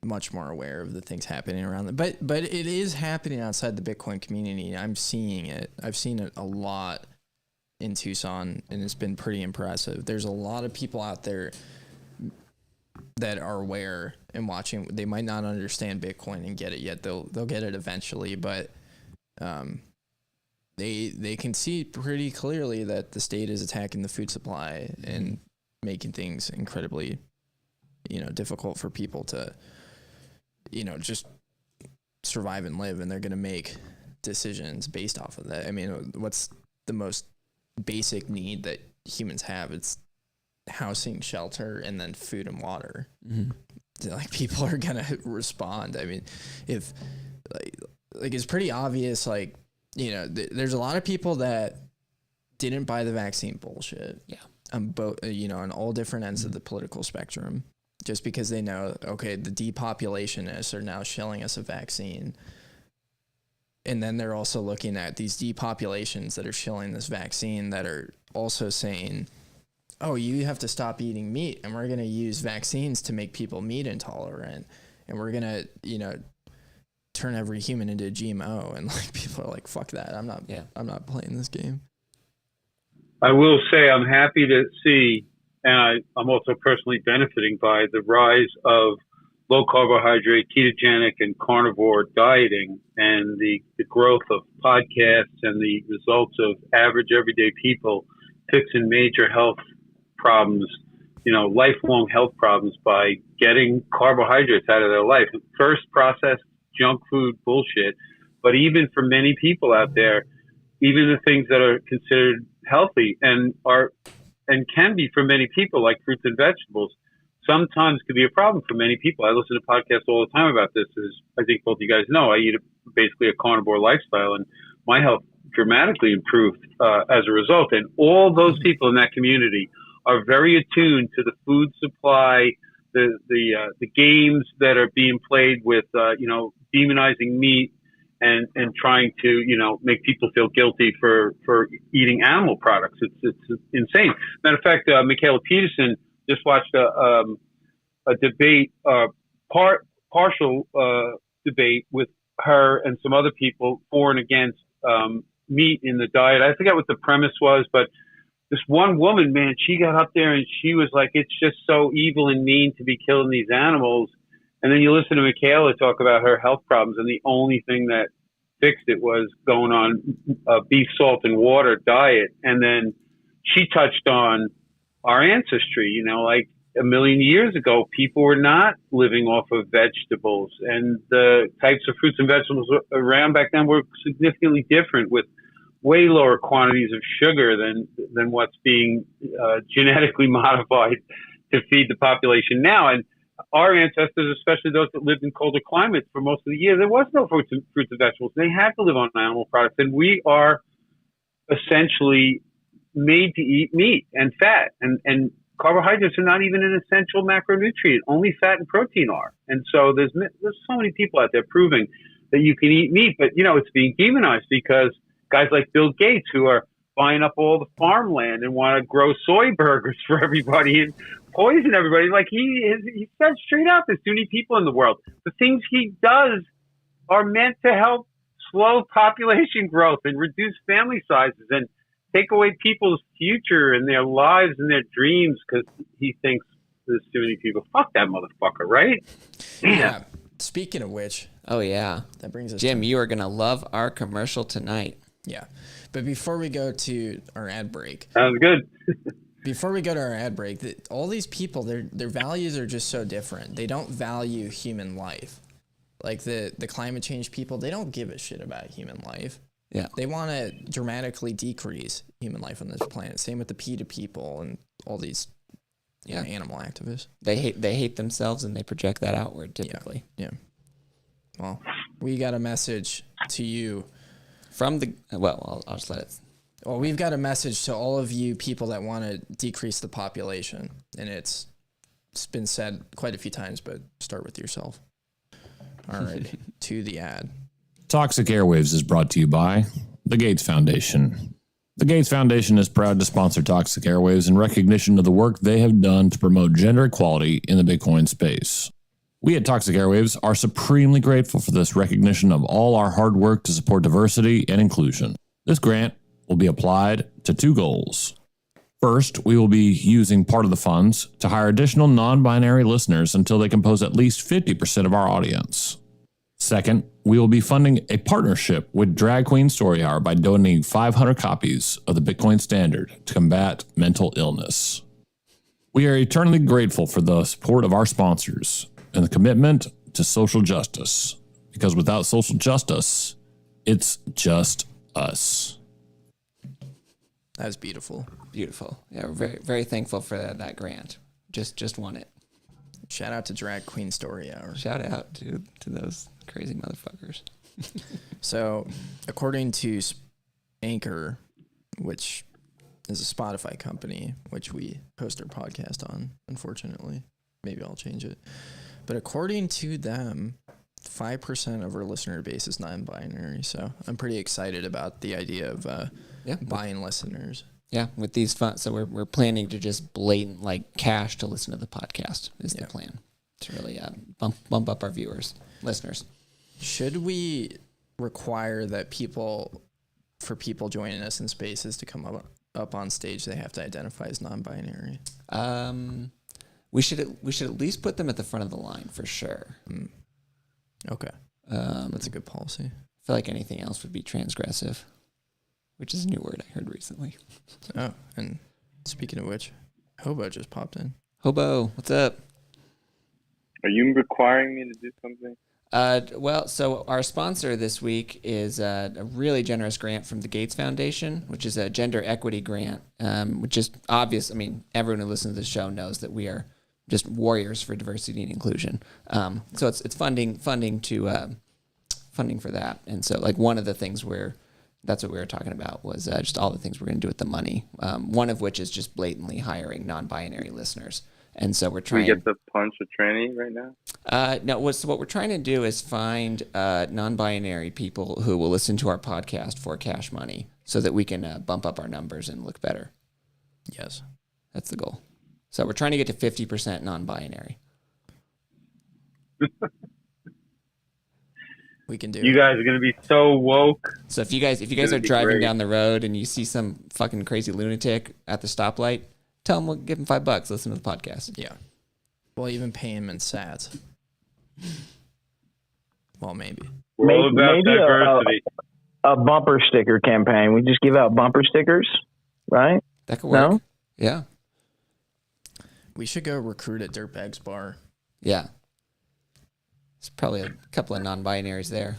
much more aware of the things happening around them, but it is happening outside the Bitcoin community. I'm seeing it. I've seen it a lot in Tucson, and it's been pretty impressive. There's a lot of people out there that are aware and watching. They might not understand Bitcoin and get it yet. They'll get it eventually, but they can see pretty clearly that the state is attacking the food supply and making things incredibly, difficult for people to, just survive and live. And they're going to make decisions based off of that. I mean, what's the most basic need that humans have? It's housing, shelter, and then food and water. Like, people are gonna respond. I mean, if like it's pretty obvious, like, there's a lot of people that didn't buy the vaccine bullshit. Yeah. On both, on all different ends of the political spectrum, just because they know, okay, the depopulationists are now shilling us a vaccine. And then they're also looking at these depopulations that are shilling this vaccine that are also saying, oh, you have to stop eating meat, and we're going to use vaccines to make people meat intolerant, and we're going to, turn every human into a GMO. And like, people are like, fuck that. I'm not playing this game. I will say I'm happy to see, and I'm also personally benefiting by the rise of low carbohydrate, ketogenic, and carnivore dieting, and the growth of podcasts and the results of average everyday people fixing major health problems, lifelong health problems, by getting carbohydrates out of their life. First, processed junk food bullshit, but even for many people out there, even the things that are considered healthy and can be for many people, like fruits and vegetables, sometimes could be a problem for many people. I listen to podcasts all the time about this. As I think both you guys know, I eat basically a carnivore lifestyle, and my health dramatically improved as a result. And all those people in that community are very attuned to the food supply, the games that are being played with, demonizing meat and trying to, make people feel guilty for eating animal products. It's insane. Matter of fact, Michaela Peterson just watched a debate, partial debate with her and some other people for and against meat in the diet. I forget what the premise was, but this one woman, man, she got up there and she was like, it's just so evil and mean to be killing these animals. And then you listen to Michaela talk about her health problems, and the only thing that fixed it was going on beef, salt, and water diet. And then she touched on our ancestry, like a million years ago, people were not living off of vegetables, and the types of fruits and vegetables around back then were significantly different, with way lower quantities of sugar than what's being genetically modified to feed the population now. And our ancestors, especially those that lived in colder climates for most of the year, there was no fruits and vegetables. They had to live on animal products, and we are essentially made to eat meat and fat, and carbohydrates are not even an essential macronutrient. Only fat and protein are. And so there's so many people out there proving that you can eat meat, but it's being demonized because guys like Bill Gates, who are buying up all the farmland and want to grow soy burgers for everybody and poison everybody. Like he said straight out, there's too many people in the world. The things he does are meant to help slow population growth and reduce family sizes and take away people's future and their lives and their dreams because he thinks there's too many people. Fuck that motherfucker, right? Yeah. Speaking of which. Oh, yeah. That brings us Jim, you are going to love our commercial tonight. Yeah. But before we go to our ad break. Sounds good. Before we go to our ad break, all these people, their values are just so different. They don't value human life. Like the climate change people, they don't give a shit about human life. Yeah. They want to dramatically decrease human life on this planet. Same with the PETA people and all these animal activists. They hate themselves and they project that outward typically. Yeah. Well, we got a message to you from the I'll just let it. Well, we've got a message to all of you people that want to decrease the population, and it's been said quite a few times, but start with yourself. All right, to the ad. Toxic Airwaves is brought to you by the Gates Foundation. The Gates Foundation is proud to sponsor Toxic Airwaves in recognition of the work they have done to promote gender equality in the Bitcoin space. We at Toxic Airwaves are supremely grateful for this recognition of all our hard work to support diversity and inclusion. This grant will be applied to 2 goals. First, we will be using part of the funds to hire additional non-binary listeners until they compose at least 50% of our audience. Second, we will be funding a partnership with Drag Queen Story Hour by donating 500 copies of the Bitcoin Standard to combat mental illness. We are eternally grateful for the support of our sponsors and the commitment to social justice, because without social justice, it's just us. That was beautiful. Beautiful. Yeah, we're very, very thankful for that grant. Just won it. Shout out to Drag Queen Story Hour. Shout out to those crazy motherfuckers. So, according to Anchor, which is a Spotify company, which we host our podcast on, unfortunately. Maybe I'll change it. But according to them, 5% of our listener base is non-binary. So I'm pretty excited about the idea of buying listeners. Yeah, with these funds. So we're planning to just blatant cash to listen to the podcast is the plan. To really bump up our listeners. Should we require that people joining us in spaces to come up on stage, they have to identify as non-binary? We should at least put them at the front of the line for sure. Okay. That's a good policy. I feel like anything else would be transgressive, which is a new word I heard recently. Oh, and speaking of which, Hobo just popped in. Hobo, what's up? Are you requiring me to do something? Well, so our sponsor this week is a really generous grant from the Gates Foundation, which is a gender equity grant, which is obvious. I mean, everyone who listens to the show knows that we are just warriors for diversity and inclusion. So it's funding for that. And so one of the things that's what we were talking about was just all the things we're going to do with the money. One of which is just blatantly hiring non-binary listeners. And so we're trying. We get the punch of training right now? No. So what we're trying to do is find non-binary people who will listen to our podcast for cash money, so that we can bump up our numbers and look better. Yes, that's the goal. So we're trying to get to 50% non-binary. We can do. You guys are going to be so woke. So if you guys are driving down the road and you see some fucking crazy lunatic at the stoplight, tell them we'll give them $5. Listen to the podcast. Yeah. We'll even pay him in sats. Well, maybe. We're all about diversity. A bumper sticker campaign. We just give out bumper stickers, right? That could work. No? Yeah. We should go recruit at Dirtbag's bar. Yeah. There's probably a couple of non-binaries there.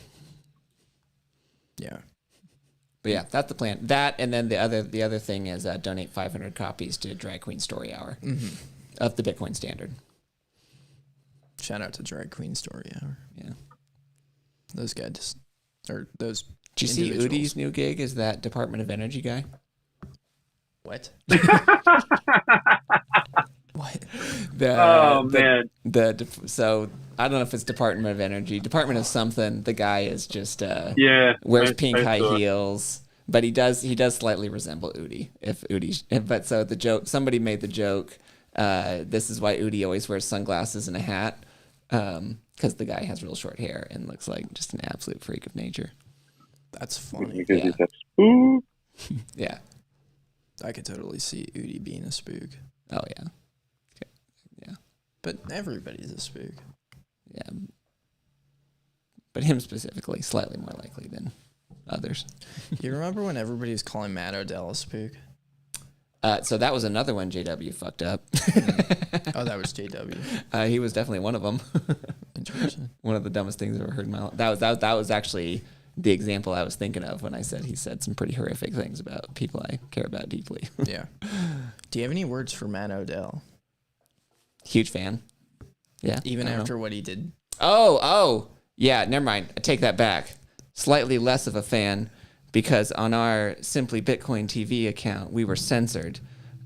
Yeah. But yeah, that's the plan. That, and then the other thing is donate 500 copies to Drag Queen Story Hour of the Bitcoin Standard. Shout out to Drag Queen Story Hour. Yeah. Those guys, or those. Did you see Udi's new gig? Is that Department of Energy guy? What? What? Man. So I don't know if it's Department of Energy, Department of something. The guy is just wears pink high heels, but he does slightly resemble Udi. But so the joke, somebody made the joke. This is why Udi always wears sunglasses and a hat, because the guy has real short hair and looks like just an absolute freak of nature. That's funny. Because he's a spook. Yeah. I could totally see Udi being a spook. Oh yeah. Okay. Yeah. But everybody's a spook. Yeah. But him specifically, slightly more likely than others. You remember when everybody was calling Matt Odell a spook? So that was another one JW fucked up. Oh, that was JW. He was definitely one of them. Interesting. One of the dumbest things I've ever heard in my life. That was actually the example I was thinking of when I said he said some pretty horrific things about people I care about deeply. Yeah. Do you have any words for Matt Odell? Huge fan. Yeah. Even after what he did? Oh. Yeah, never mind. I take that back. Slightly less of a fan because on our Simply Bitcoin TV account, we were censored.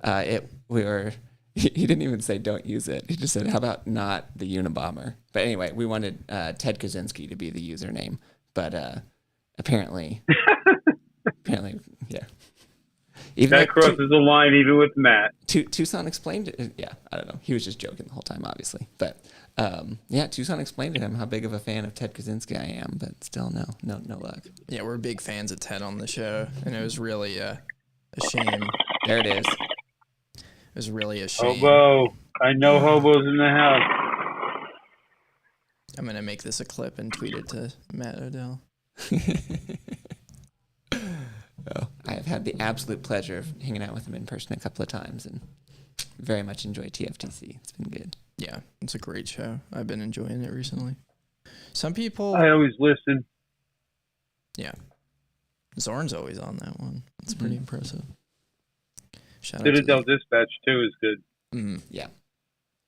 He didn't even say don't use it. He just said, how about not the Unabomber? But anyway, we wanted Ted Kaczynski to be the username. But apparently, yeah. Even that crosses the line even with Matt. Tucson explained it. Yeah, I don't know. He was just joking the whole time, obviously. But yeah, Tucson explained to him how big of a fan of Ted Kaczynski I am, but still no luck. Yeah, we're big fans of Ted on the show, and it was really a shame. There it is. It was really a shame. Hobo. I know hobos in the house. I'm going to make this a clip and tweet it to Matt Odell. I have had the absolute pleasure of hanging out with him in person a couple of times and very much enjoy TFTC. It's been good. Yeah, it's a great show. I've been enjoying it recently. Some people... I always listen. Yeah. Zorn's always on that one. It's pretty impressive. Citadel Dispatch, too, is good. Yeah.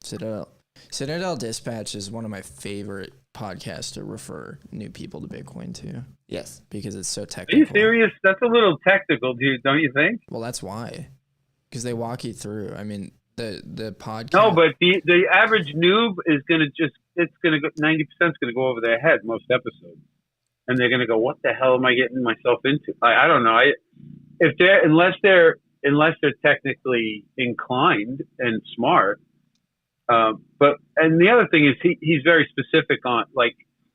Citadel Dispatch is one of my favorite podcasts to refer new people to Bitcoin to. Yes. Because it's so Are technical. you serious? That's a little technical, dude, don't you think? Well, that's why. Because they walk you through. I mean, the podcast... No, but the average noob is going to just... It's going to go... 90% is going to go over their head most episodes. And they're going to go, what the hell am I getting myself into? I don't know. Unless they're technically inclined and smart... and the other thing is he's very specific on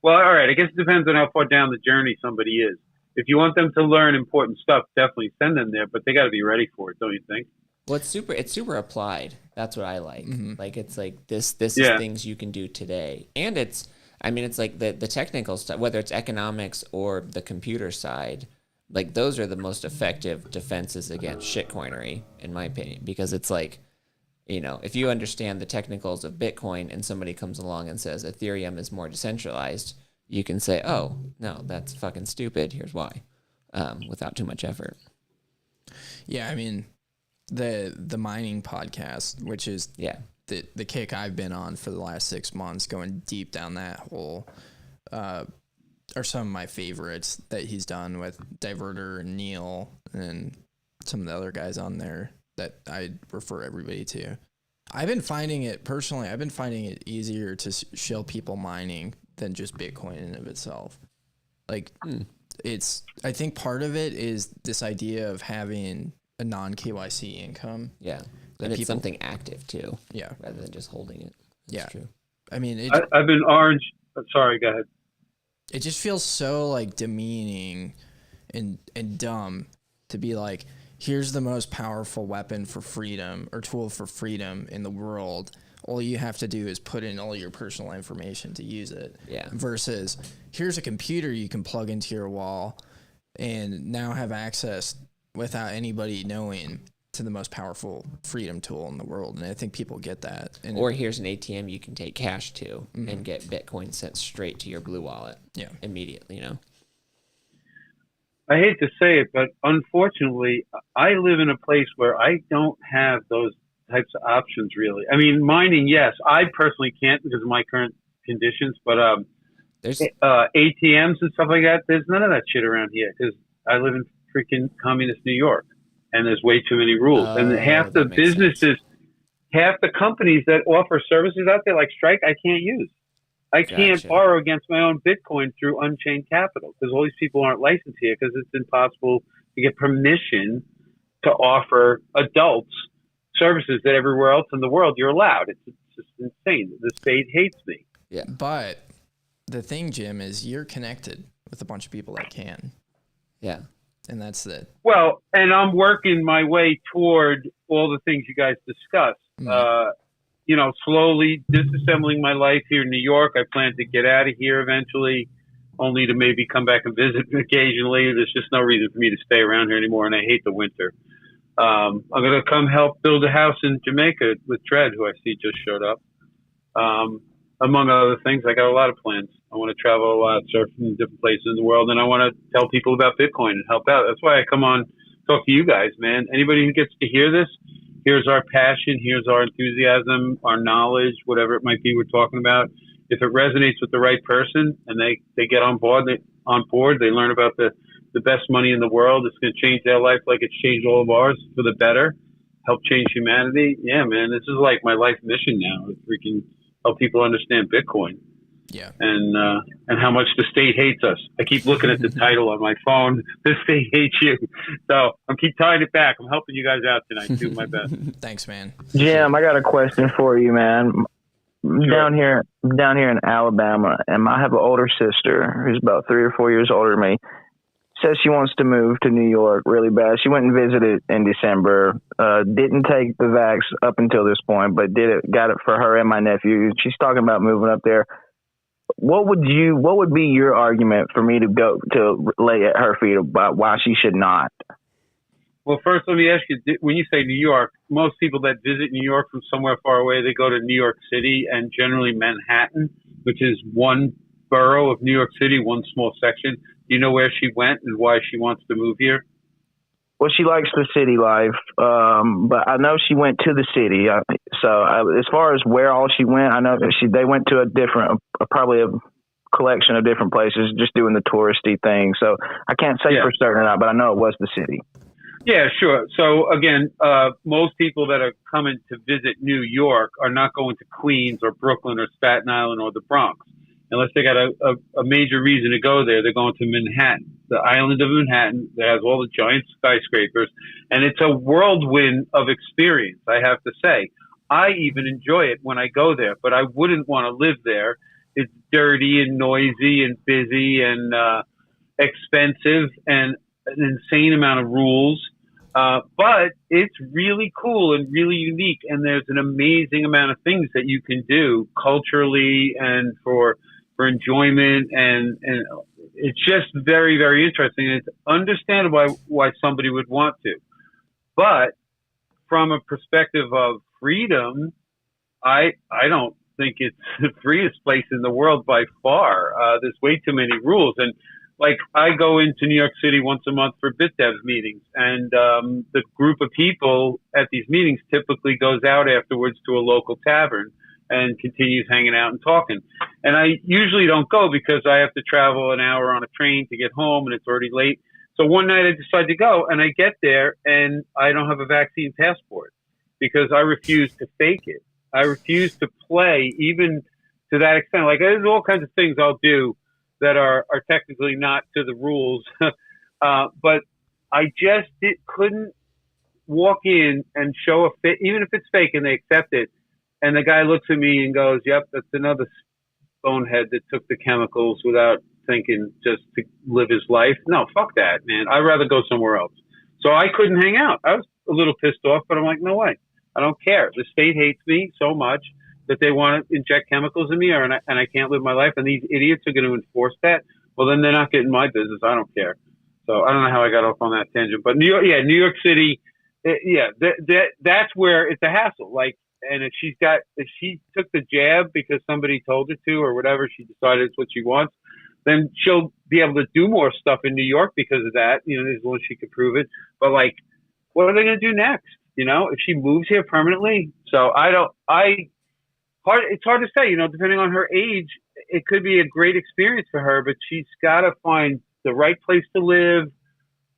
all right, I guess it depends on how far down the journey somebody is. If you want them to learn important stuff, definitely send them there, but they got to be ready for it, don't you think? Well, it's super applied. That's what I like. Like it's like this is things you can do today. And it's like the technical stuff, whether it's economics or the computer side, like those are the most effective defenses against shitcoinery, in my opinion, because it's like, you know, if you understand the technicals of Bitcoin and somebody comes along and says Ethereum is more decentralized, you can say, oh, no, that's fucking stupid. Here's why, without too much effort. Yeah, I mean, the mining podcast, which is the kick I've been on for the last 6 months, going deep down that hole, are some of my favorites that he's done with Diverter and Neil and some of the other guys on there that I refer everybody to. I've been finding it easier to show people mining than just Bitcoin in and of itself. Like I think part of it is this idea of having a non-KYC income. Yeah. And it's something active too. Yeah. Rather than just holding it. That's true. I mean, I've been orange. Sorry, go ahead. It just feels so like demeaning and dumb to be like, here's the most powerful weapon for freedom or tool for freedom in the world. All you have to do is put in all your personal information to use it. Yeah. Versus here's a computer you can plug into your wall and now have access without anybody knowing to the most powerful freedom tool in the world, and I think people get that. And or here's an ATM you can take cash to and get Bitcoin sent straight to your Blue Wallet. Yeah, immediately. You know. I hate to say it, but unfortunately, I live in a place where I don't have those types of options. Really, I mean, mining, yes, I personally can't because of my current conditions, but there's ATMs and stuff like that. There's none of that shit around here because I live in freaking communist New York. And there's way too many rules. And half the businesses, half the companies that offer services out there like Strike, I can't use. I can't borrow against my own Bitcoin through Unchained Capital because all these people aren't licensed here because it's impossible to get permission to offer adults services that everywhere else in the world you're allowed. It's just insane. The state hates me. Yeah. But the thing, Jim, is you're connected with a bunch of people that can. Yeah. And that's it. Well, and I'm working my way toward all the things you guys discussed. You know, slowly disassembling my life here in New York. I plan to get out of here eventually, only to maybe come back and visit occasionally. There's just no reason for me to stay around here anymore, and I hate the winter. I'm going to come help build a house in Jamaica with Tread, who I see just showed up. Among other things, I got a lot of plans. I want to travel a lot, surf in different places in the world, and I want to tell people about Bitcoin and help out. That's why I come on, talk to you guys, man. Anybody who gets to hear this, here's our passion, here's our enthusiasm, our knowledge, whatever it might be we're talking about. If it resonates with the right person and they get on board, they learn about the best money in the world, it's going to change their life like it's changed all of ours for the better, help change humanity. Yeah, man, this is like my life mission now. It's freaking help people understand Bitcoin. Yeah. And how much the state hates us. I keep looking at the title on my phone. The state hates you. So I'm keep tying it back. I'm helping you guys out tonight. Doing my best. Thanks, man. Jim, I got a question for you, man. Sure. Down here in Alabama, and I have an older sister who's about 3 or 4 years older than me. Says she wants to move to New York really bad. She went and visited in December. Didn't take the vax up until this point, but got it for her and my nephew. She's talking about moving up there. What would be your argument for me to go to lay at her feet about why she should not? Well, first, let me ask you, when you say New York, most people that visit New York from somewhere far away, they go to New York City and generally Manhattan, which is one borough of New York City, one small section. Do you know where she went and why she wants to move here? Well, she likes the city life, but I know she went to the city. As far as where all she went, I know they went to probably a collection of different places, just doing the touristy thing. So I can't say for certain or not, but I know it was the city. Yeah, sure. So again, most people that are coming to visit New York are not going to Queens or Brooklyn or Staten Island or the Bronx. Unless they got a major reason to go there, they're going to Manhattan, the island of Manhattan that has all the giant skyscrapers. And it's a whirlwind of experience, I have to say. I even enjoy it when I go there, but I wouldn't want to live there. It's dirty and noisy and busy and expensive and an insane amount of rules. But it's really cool and really unique. And there's an amazing amount of things that you can do culturally and for enjoyment, and it's just very, very interesting. It's understandable why somebody would want to. But from a perspective of freedom, I don't think it's the freest place in the world by far. There's way too many rules. And like I go into New York City once a month for BitDev meetings, and the group of people at these meetings typically goes out afterwards to a local tavern and continues hanging out and talking. And I usually don't go because I have to travel an hour on a train to get home and it's already late. So one night I decide to go and I get there and I don't have a vaccine passport because I refuse to fake it. I refuse to play even to that extent. Like there's all kinds of things I'll do that are technically not to the rules. But I just couldn't walk in and show a fit, even if it's fake and they accept it. And the guy looks at me and goes, yep, that's another bonehead that took the chemicals without thinking just to live his life. No, fuck that, man. I'd rather go somewhere else. So I couldn't hang out. I was a little pissed off, but I'm like, no way. I don't care. The state hates me so much that they want to inject chemicals in me and I can't live my life. And these idiots are going to enforce that. Well, then they're not getting my business. I don't care. So I don't know how I got off on that tangent. But New York City, That's where it's a hassle. Like, and if she took the jab because somebody told her to or whatever, she decided it's what she wants, then she'll be able to do more stuff in New York because of that, as long as she can prove it. But like, what are they going to do next? If she moves here permanently. So it's hard to say, depending on her age, it could be a great experience for her, but she's got to find the right place to live,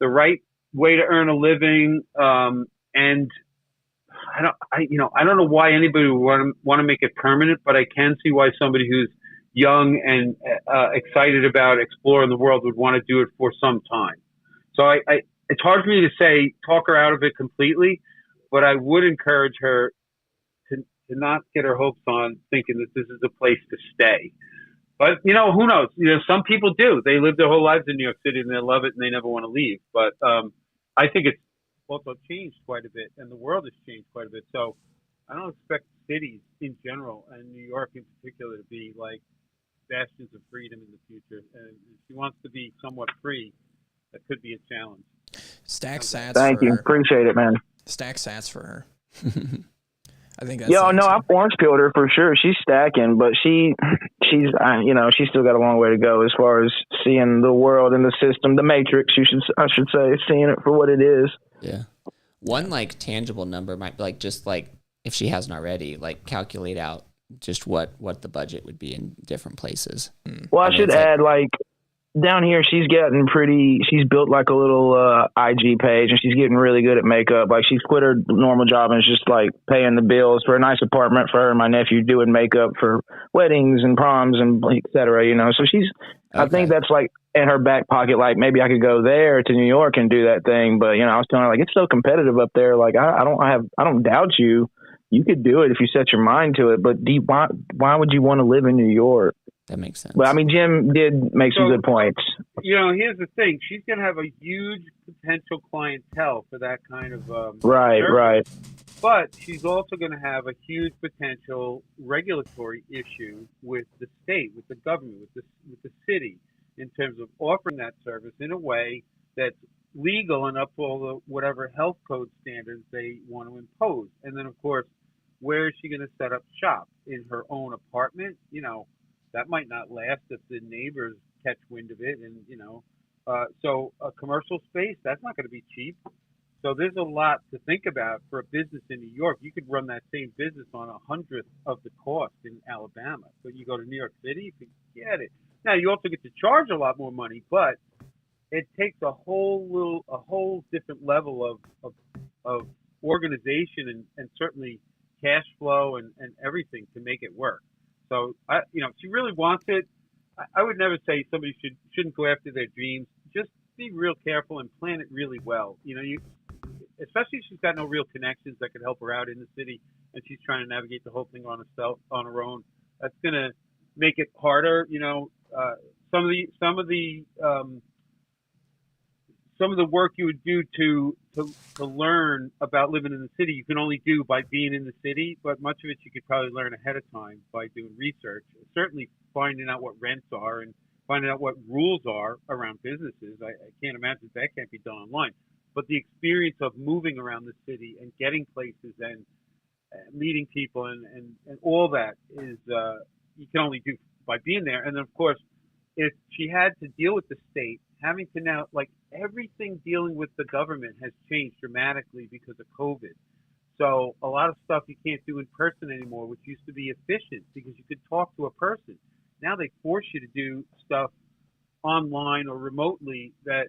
the right way to earn a living. And I don't know why anybody would want to make it permanent, but I can see why somebody who's young and excited about exploring the world would want to do it for some time. So it's hard for me to say talk her out of it completely, but I would encourage her to not get her hopes on thinking that this is a place to stay. But who knows? Some people do. They live their whole lives in New York City and they love it and they never want to leave. But I think it's also changed quite a bit, and the world has changed quite a bit. So I don't expect cities in general, and New York in particular, to be like bastions of freedom in the future. And if she wants to be somewhat free, that could be a challenge. Stack sats. Thank you. Appreciate it, man. Stack sats for her. I think that's. Yeah, no, I've orange peeled her for sure. She's stacking, but she's she's still got a long way to go as far as seeing the world and the system, the matrix. I should say, seeing it for what it is. Yeah. One like tangible number might be like just like if she hasn't already, like calculate out just what the budget would be in different places. Well, I should add like down here, she's built like a little IG page, and she's getting really good at makeup. Like she's quit her normal job and is just like paying the bills for a nice apartment for her and my nephew, doing makeup for weddings and proms and et cetera, So she's, okay. I think that's like in her back pocket. Like maybe I could go there to New York and do that thing. But, I was telling her like, it's so competitive up there. Like I don't doubt you. You could do it if you set your mind to it. But why would you want to live in New York? That makes sense. Well, I mean, Jim did make some good points. Here's the thing. She's going to have a huge potential clientele for that kind of right, service. Right. But she's also going to have a huge potential regulatory issue with the state, with the government, with the city, in terms of offering that service in a way that's legal and up to all the whatever health code standards they want to impose. And then, of course, where is she going to set up shop? In her own apartment? That might not last if the neighbors catch wind of it. And, so a commercial space, that's not going to be cheap. So there's a lot to think about for a business in New York. You could run that same business on 100th of the cost in Alabama. But you go to New York City, you forget it. Now, you also get to charge a lot more money, but it takes a whole different level of organization and certainly cash flow and everything to make it work. So, if she really wants it, I would never say somebody shouldn't go after their dreams. Just be real careful and plan it really well. Especially if she's got no real connections that could help her out in the city and she's trying to navigate the whole thing on her own. That's going to make it harder. Some of the work you would do to learn about living in the city, you can only do by being in the city, but much of it you could probably learn ahead of time by doing research. Certainly finding out what rents are and finding out what rules are around businesses. I can't imagine that can't be done online. But the experience of moving around the city and getting places and meeting people and all that is you can only do by being there. And then, of course, if she had to deal with the state, having to now, like everything dealing with the government has changed dramatically because of COVID. So a lot of stuff you can't do in person anymore, which used to be efficient because you could talk to a person. Now they force you to do stuff online or remotely that,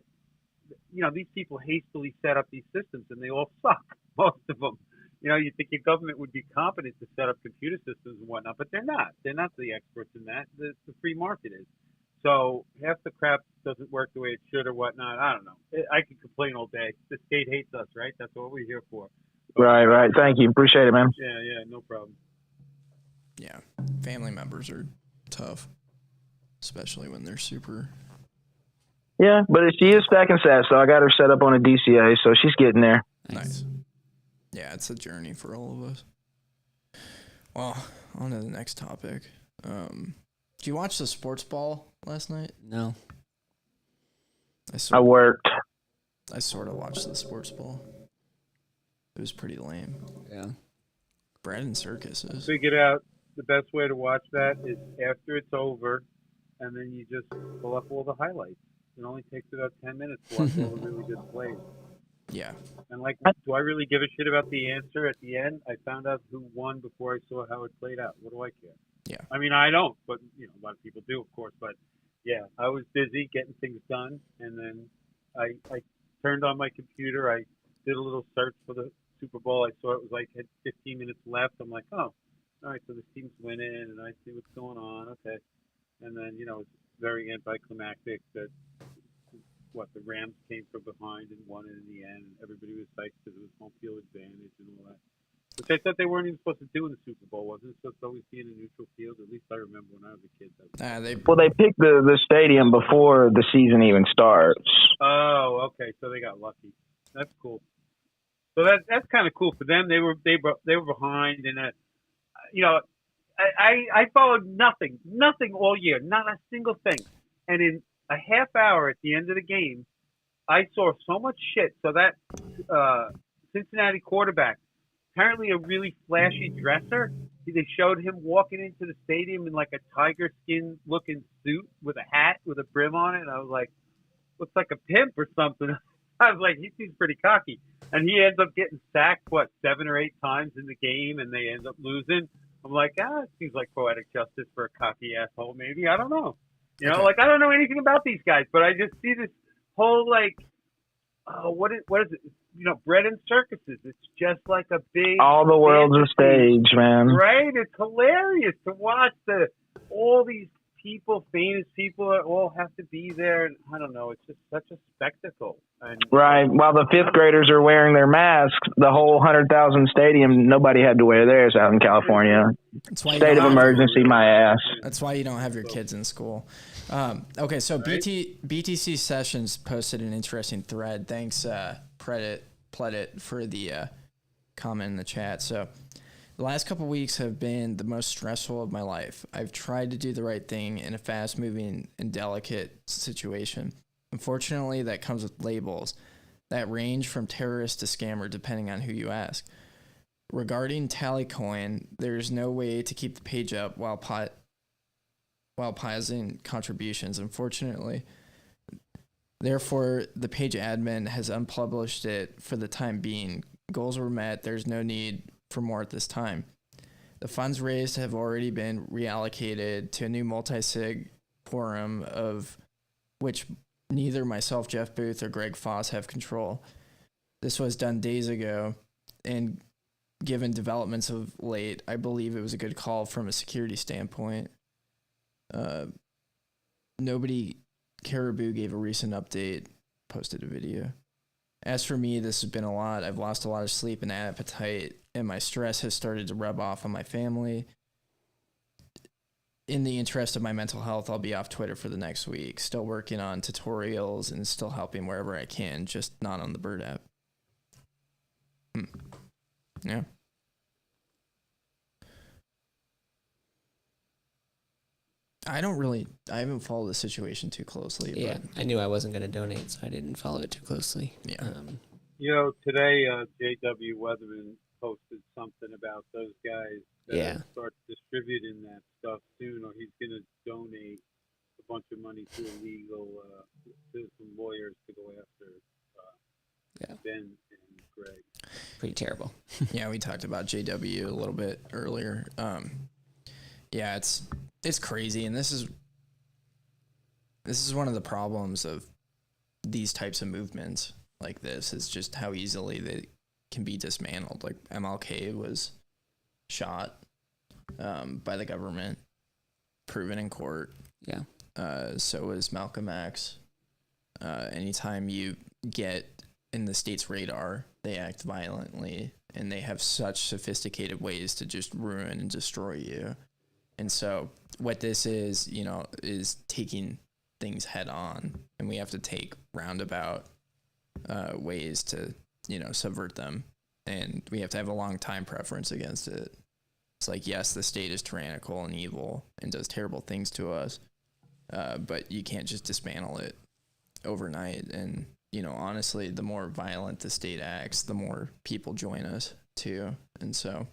these people hastily set up these systems and they all suck, most of them. You think your government would be competent to set up computer systems and whatnot, but they're not. They're not the experts in that. The free market is. So half the crap doesn't work the way it should or whatnot. I don't know. I can complain all day. The state hates us, right? That's what we're here for. Right. Thank you. Appreciate it, man. Yeah, no problem. Yeah, family members are tough, especially when they're super. Yeah, but she is stacking sats, so I got her set up on a DCA, so she's getting there. Nice. Yeah, it's a journey for all of us. Well, on to the next topic. Did you watch the sports ball last night? No. I worked. I sort of watched the sports ball. It was pretty lame. Yeah. Bread and circuses. Figured out the best way to watch that is after it's over, and then you just pull up all the highlights. It only takes about 10 minutes to watch all the really good plays. Yeah. And like, do I really give a shit about the answer at the end? I found out who won before I saw how it played out. What do I care? Yeah. I mean, I don't, but a lot of people do, of course. But yeah, I was busy getting things done, and then I turned on my computer. I did a little search for the Super Bowl. I saw it was like had 15 minutes left. I'm like, oh, all right, so this team's winning, and I see what's going on. Okay, and then it's very anticlimactic that the Rams came from behind and won it in the end. Everybody was psyched because it was home field advantage and all that. Which I thought they weren't even supposed to do in the Super Bowl, wasn't it? Supposed to always be in a neutral field. At least I remember when I was a kid. Well, they picked the stadium before the season even starts. Oh, okay. So they got lucky. That's cool. So that's kind of cool for them. They were behind, and I followed nothing all year, not a single thing. And in a half hour at the end of the game, I saw so much shit. So that Cincinnati quarterback, apparently a really flashy dresser. They showed him walking into the stadium in like a tiger skin looking suit with a hat with a brim on it. And I was like, looks like a pimp or something. I was like, he seems pretty cocky. And he ends up getting sacked, 7 or 8 times in the game, and they end up losing. I'm like, it seems like poetic justice for a cocky asshole, maybe. I don't know. I don't know anything about these guys, but I just see this whole, what is it? Bread and circuses. It's just like a big... All the world's a stage, man. Right? It's hilarious to watch all these people, famous people, that all have to be there. And I don't know. It's just such a spectacle. And, right. While the fifth graders are wearing their masks, the whole 100,000 stadium, nobody had to wear theirs out in California. State of emergency, my ass. That's why you don't have your kids in school. Okay, so BTC Sessions posted an interesting thread. Thanks, Pledit, for the comment in the chat. So the last couple weeks have been the most stressful of my life. I've tried to do the right thing in a fast-moving and delicate situation. Unfortunately, that comes with labels that range from terrorist to scammer, depending on who you ask. Regarding Tallycoin, there's no way to keep the page up while pausing contributions, unfortunately. Therefore, the page admin has unpublished it for the time being. Goals were met. There's no need for more at this time. The funds raised have already been reallocated to a new multi-sig forum of which neither myself, Jeff Booth, or Greg Foss have control. This was done days ago, and given developments of late, I believe it was a good call from a security standpoint. Nobody Caribou gave a recent update, posted a video. As for me, this has been a lot. I've lost a lot of sleep and appetite, and my stress has started to rub off on my family. In the interest of my mental health, I'll be off Twitter for the next week. Still working on tutorials and still helping wherever I can, just not on the Bird app. Yeah. I haven't followed the situation too closely. Yeah, but I knew I wasn't going to donate, so I didn't follow it too closely. Yeah. Today, J.W. Weatherman posted something about those guys that start distributing that stuff soon, or he's going to donate a bunch of money to to some lawyers to go after Ben and Greg. Pretty terrible. Yeah, we talked about JW a little bit earlier. Yeah, it's crazy, and this is one of the problems of these types of movements like this, is just how easily they can be dismantled. Like MLK was shot by the government, proven in court. Yeah. So was Malcolm X. Anytime you get in the state's radar, they act violently, and they have such sophisticated ways to just ruin and destroy you. And so what this is, is taking things head on, and we have to take roundabout ways to, subvert them. And we have to have a long time preference against it. It's like, yes, the state is tyrannical and evil and does terrible things to us, but you can't just dismantle it overnight. And honestly, the more violent the state acts, the more people join us too. And so,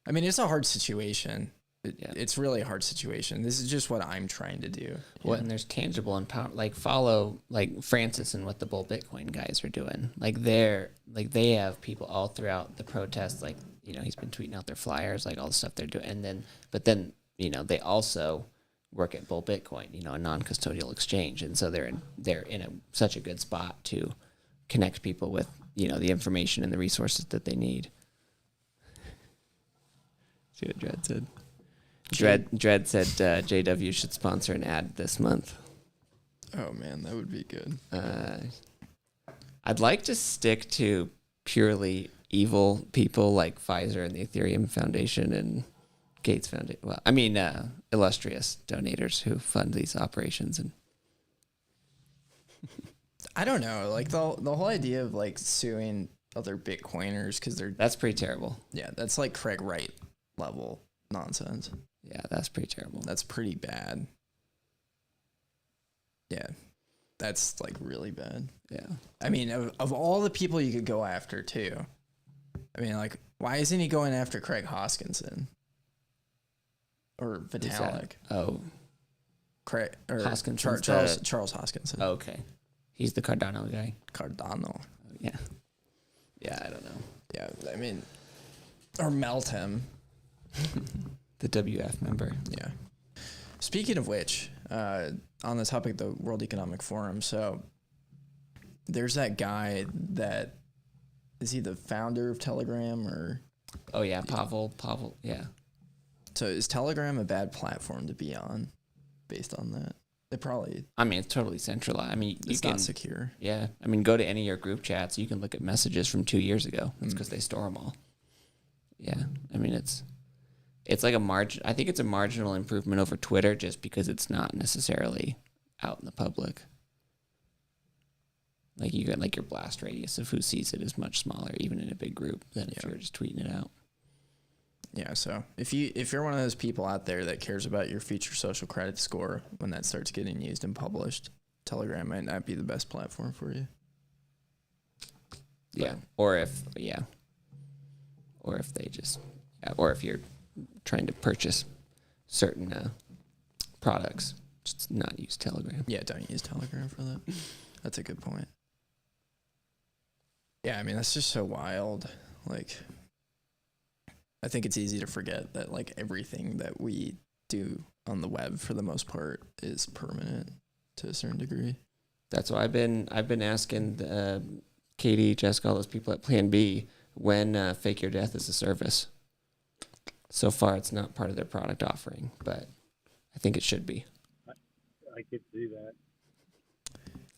I mean, it's a hard situation. It's really a hard situation. This is just what I'm trying to do. Well, and there's tangible and follow Francis and what the Bull Bitcoin guys are doing. They have people all throughout the protest. He's been tweeting out their flyers, all the stuff they're doing, but then they also work at Bull Bitcoin, a non-custodial exchange, and so they're in such a good spot to connect people with the information and the resources that they need. See what Dredd said. Dredd said JW should sponsor an ad this month. Oh man, that would be good. I'd like to stick to purely evil people like Pfizer and the Ethereum Foundation and Gates Foundation. Well, I mean, illustrious donators who fund these operations. And I don't know, the whole idea of suing other Bitcoiners because that's pretty terrible. Yeah, that's like Craig Wright level nonsense. Yeah, that's pretty terrible. That's pretty bad. Yeah, that's really bad. Yeah. I mean, of all the people you could go after too, I mean, why isn't he going after Craig Hoskinson or Vitalik? Craig or Hoskinson, Charles Hoskinson. Oh, okay, he's the Cardano guy. Cardano. Yeah. Yeah, I don't know. Yeah, I mean, or Meltem. The WF member. Yeah. Speaking of which, on the topic of the World Economic Forum, so there's that guy that is he the founder of Telegram or? Oh yeah, Pavel. Yeah. So is Telegram a bad platform to be on, based on that? It probably. I mean, it's totally centralized. I mean, it's not secure. Yeah, I mean, go to any of your group chats. You can look at messages from 2 years ago. That's because they store them all. Yeah, I mean it's like a margin. I think it's a marginal improvement over Twitter, just because it's not necessarily out in the public. You get your blast radius of who sees it is much smaller, even in a big group, than if you're just tweeting it out. Yeah, so if you're one of those people out there that cares about your future social credit score when that starts getting used and published, Telegram might not be the best platform for you. Yeah, or if they just, or if you're trying to purchase certain products, just not use Telegram. Yeah, don't use Telegram for that. That's a good point. Yeah, I mean, that's just so wild. I think it's easy to forget that everything that we do on the web for the most part is permanent to a certain degree. That's why I've been asking Katie, Jessica, all those people at Plan B when Fake Your Death is a service. So far, it's not part of their product offering, but I think it should be. I could see that.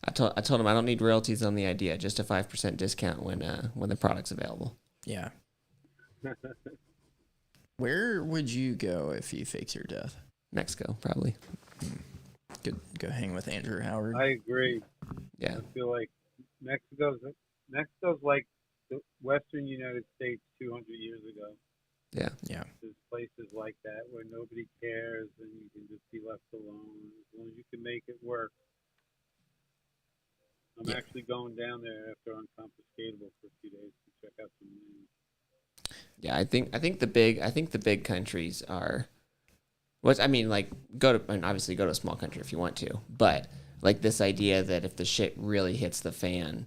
I told him I don't need royalties on the idea, just a 5% discount when the product's available. Yeah. Where would you go if you faked your death? Mexico, probably. Go hang with Andrew Howard. I agree. Yeah. I feel like Mexico's like the Western United States 200 years ago. Yeah. Yeah. There's places like that where nobody cares and you can just be left alone as long as you can make it work. I'm actually going down there after Unconfiscatable for a few days to check out some land. Yeah, I think the big countries are. Obviously go to a small country if you want to, but this idea that if the shit really hits the fan,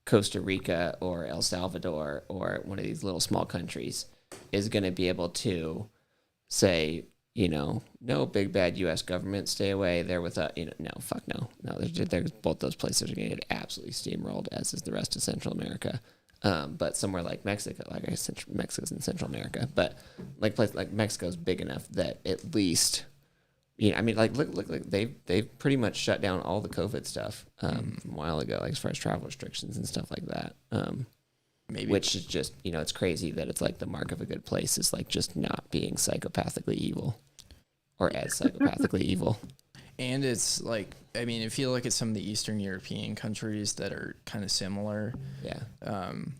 Costa Rica or El Salvador or one of these little small countries is going to be able to say, no, big bad U.S. government, stay away. They're with us. No, fuck no. No, there's both those places are going to get absolutely steamrolled, as is the rest of Central America. But somewhere like Mexico, Mexico's in Central America, but place like Mexico's big enough that at least, look, they've pretty much shut down all the COVID stuff from a while ago, as far as travel restrictions and stuff like that. Maybe, which is just, it's crazy that it's the mark of a good place is just not being psychopathically evil, or as psychopathically evil. And it's if you look at some of the Eastern European countries that are kind of similar, and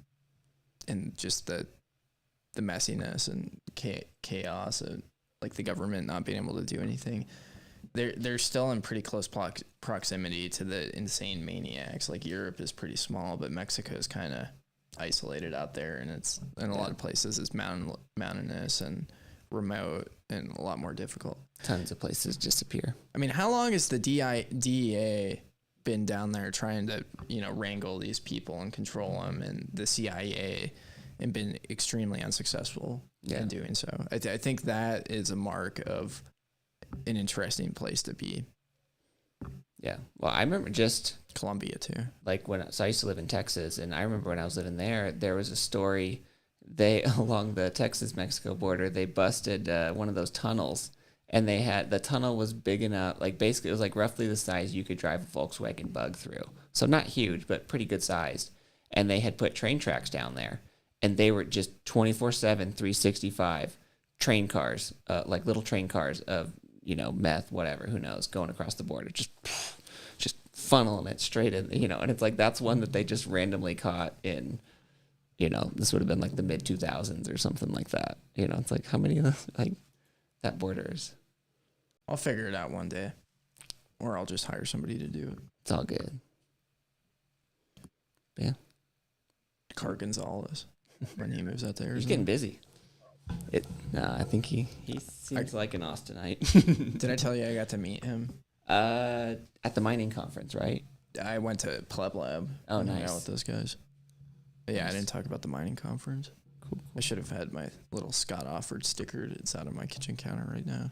just the messiness and chaos of the government not being able to do anything, they're still in pretty close proximity to the insane maniacs. Like Europe is pretty small, but Mexico is kind of isolated out there, and it's in a lot of places it's mountainous and remote and a lot more difficult. Tons of places disappear. I mean, how long has the DEA been down there trying to, wrangle these people and control them, and the CIA, and been extremely unsuccessful in doing so? I think that is a mark of an interesting place to be. Yeah. Well, I remember just Colombia too. Like so I used to live in Texas, and I remember when I was living there was a story. Along the Texas-Mexico border, they busted one of those tunnels, and the tunnel was big enough, like basically it was like roughly the size you could drive a Volkswagen Bug through. So not huge, but pretty good sized. And they had put train tracks down there, and they were just 24/7, 365 train cars, like little train cars of, meth, whatever, who knows, going across the border, just funneling it straight in, and it's like, that's one that they just randomly caught in, this would have been like the mid 2000s or something like that. It's like, how many of those, like, that borders? I'll figure it out one day, or I'll just hire somebody to do it. It's all good. Yeah. Car Gonzalez, when he moves out there. He's getting busy. I think he seems like an Austinite. Did I tell you I got to meet him? At the mining conference, right? I went to Pleb Lab. Oh, nice. Out with those guys. But yeah, I didn't talk about the mining conference. Cool. I should have had my little Scott Offered sticker. It's out on my kitchen counter right now.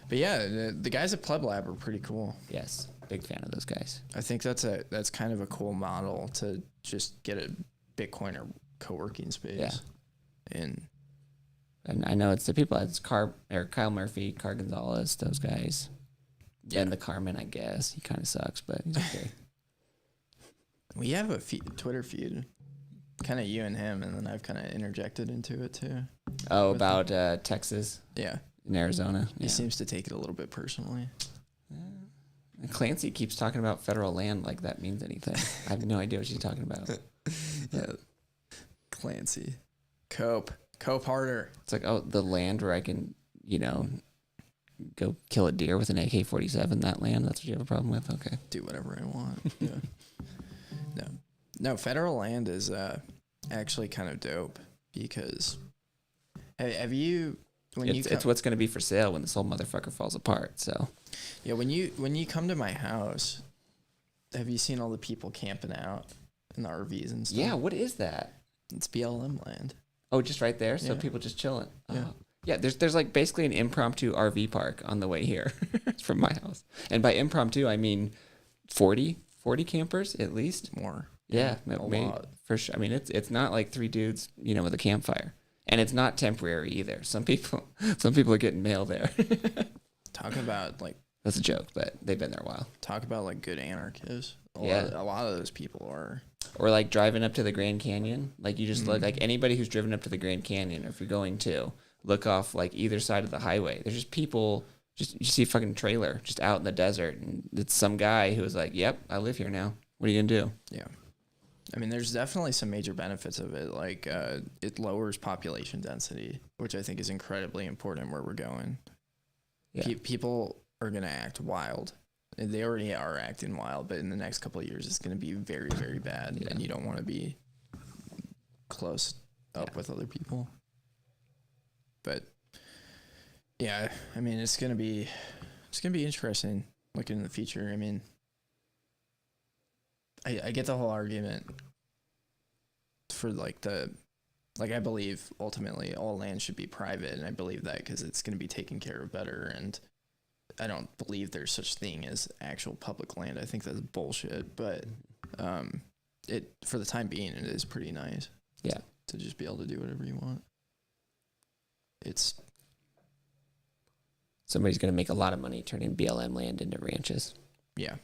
But yeah, the guys at Pleb Lab are pretty cool. Yes, big fan of those guys. I think that's kind of a cool model to just get a Bitcoin or co-working space. Yeah. And I know it's the people. It's Kyle Murphy, Car Gonzalez, those guys. Yeah. And the Carmen, I guess. He kind of sucks, but he's okay. We have a Twitter feud, kind of you and him, and then I've kind of interjected into it too. Oh, about Texas? Yeah. In Arizona? He seems to take it a little bit personally. Clancy keeps talking about federal land like that means anything. I have no idea what she's talking about. Yeah. Clancy. Cope harder. It's like, oh, the land where I can, go kill a deer with an AK-47, that land, that's what you have a problem with? Okay. Do whatever I want. Yeah. No, federal land is actually kind of dope because have you it's what's going to be for sale when this whole motherfucker falls apart. So yeah, when you come to my house, have you seen all the people camping out in the RVs and stuff? Yeah, what is that? It's BLM land. Oh, just right there, so people just chilling. Yeah. Oh. Yeah, there's like basically an impromptu RV park on the way here from my house. And by impromptu, I mean 40 campers at least. More. Yeah, a lot. For sure. I mean, it's not like three dudes, with a campfire. And it's not temporary either. Some people are getting mail there. Talk about like, that's a joke, but they've been there a while. Talk about like good anarchists. A lot of those people are. Or like driving up to the Grand Canyon. Like you just look, like anybody who's driven up to the Grand Canyon, or if you're going to, look off like either side of the highway. There's just people, you see a fucking trailer just out in the desert. And it's some guy who was like, yep, I live here now. What are you going to do? Yeah. I mean, there's definitely some major benefits of it. Like it lowers population density, which I think is incredibly important where we're going. Yeah. People are going to act wild. They already are acting wild, but in the next couple of years, it's going to be very, very bad, and you don't want to be close up with other people. But yeah, I mean, it's going to be interesting looking in the future. I mean, I get the whole argument for I believe ultimately all land should be private, and I believe that because it's going to be taken care of better, and I don't believe there's such thing as actual public land. I think that's bullshit, but it for the time being, it is pretty nice. Yeah. To just be able to do whatever you want. Somebody's going to make a lot of money turning BLM land into ranches. Yeah.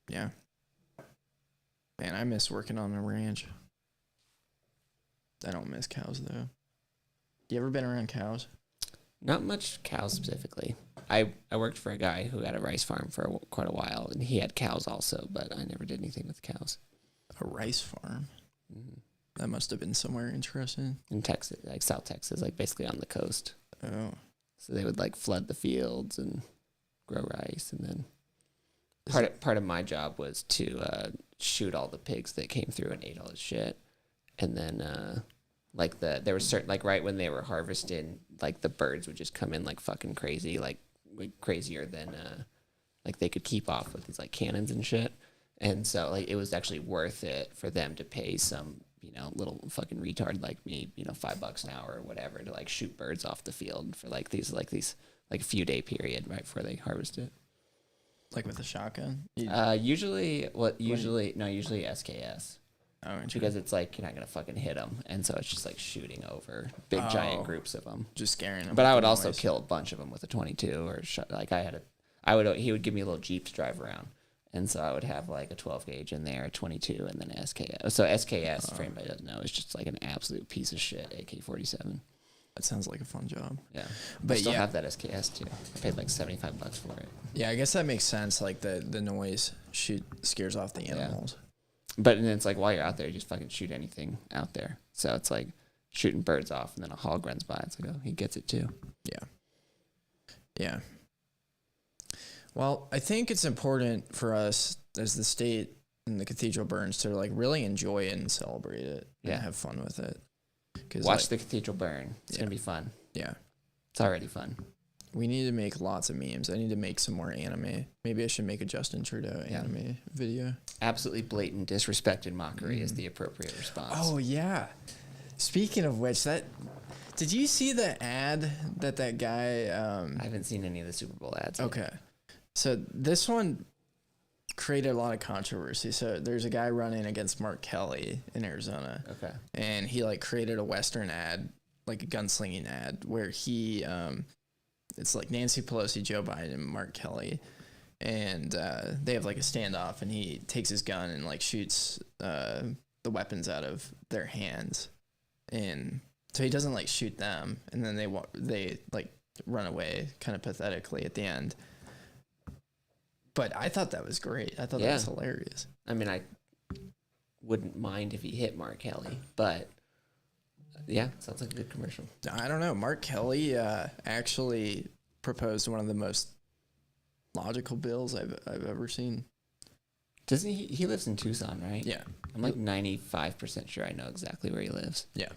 Yeah. Man, I miss working on a ranch. I don't miss cows, though. You ever been around cows? Not much cows specifically. I worked for a guy who had a rice farm for quite a while, and he had cows also, but I never did anything with cows. A rice farm? Mm-hmm. That must have been somewhere interesting. In Texas, like South Texas, like basically on the coast. Oh. So they would like flood the fields and grow rice, and then part of my job was to shoot all the pigs that came through and ate all the shit, and then like there was certain, like right when they were harvested, like the birds would just come in like fucking crazy, like crazier than like they could keep off with these like cannons and shit. And so like it was actually worth it for them to pay some, little fucking retard like me, $5 an hour or whatever to like shoot birds off the field for like these a few day period right before they harvest it. Like with a shotgun? Usually SKS. Oh, because it's like you're not gonna fucking hit them, and so it's just like shooting over big giant groups of them, just scaring them. But I would also kill a bunch of them with a 22 or he would give me little jeeps to drive around, and so I would have like a 12 gauge in there, a 22, and then SKS. So SKS, for anybody doesn't know, is just like an absolute piece of shit AK-47. That sounds like a fun job. Yeah, but I still have that SKS too. I paid like $75 for it. Yeah, I guess that makes sense. Like the noise scares off the animals. Yeah. But then it's like while you're out there, you just fucking shoot anything out there. So it's like shooting birds off, and then a hog runs by. It's like, oh, he gets it too. Yeah. Yeah. Well, I think it's important for us as the state and the cathedral burns to like really enjoy it and celebrate it. Yeah. And have fun with it. Watch the cathedral burn. It's gonna be fun. Yeah. It's already fun. We need to make lots of memes. I need to make some more anime. Maybe I should make a Justin Trudeau anime video. Absolutely blatant disrespect and mockery is the appropriate response. Oh, yeah. Speaking of which, did you see the ad that guy... I haven't seen any of the Super Bowl ads. Okay. So this one created a lot of controversy. So there's a guy running against Mark Kelly in Arizona. Okay. And he like created a Western ad, like a gunslinging ad, where he... it's like Nancy Pelosi, Joe Biden, and Mark Kelly, and they have like a standoff, and he takes his gun and like shoots the weapons out of their hands, and so he doesn't like shoot them, and then they like run away kind of pathetically at the end. But I thought that was great. I thought that was hilarious. I mean, I wouldn't mind if he hit Mark Kelly, but. Yeah, sounds like a good commercial. I don't know. Mark Kelly actually proposed one of the most logical bills I've ever seen. Doesn't he? He lives in Tucson, right? Yeah. I'm like 95% sure I know exactly where he lives. Yeah.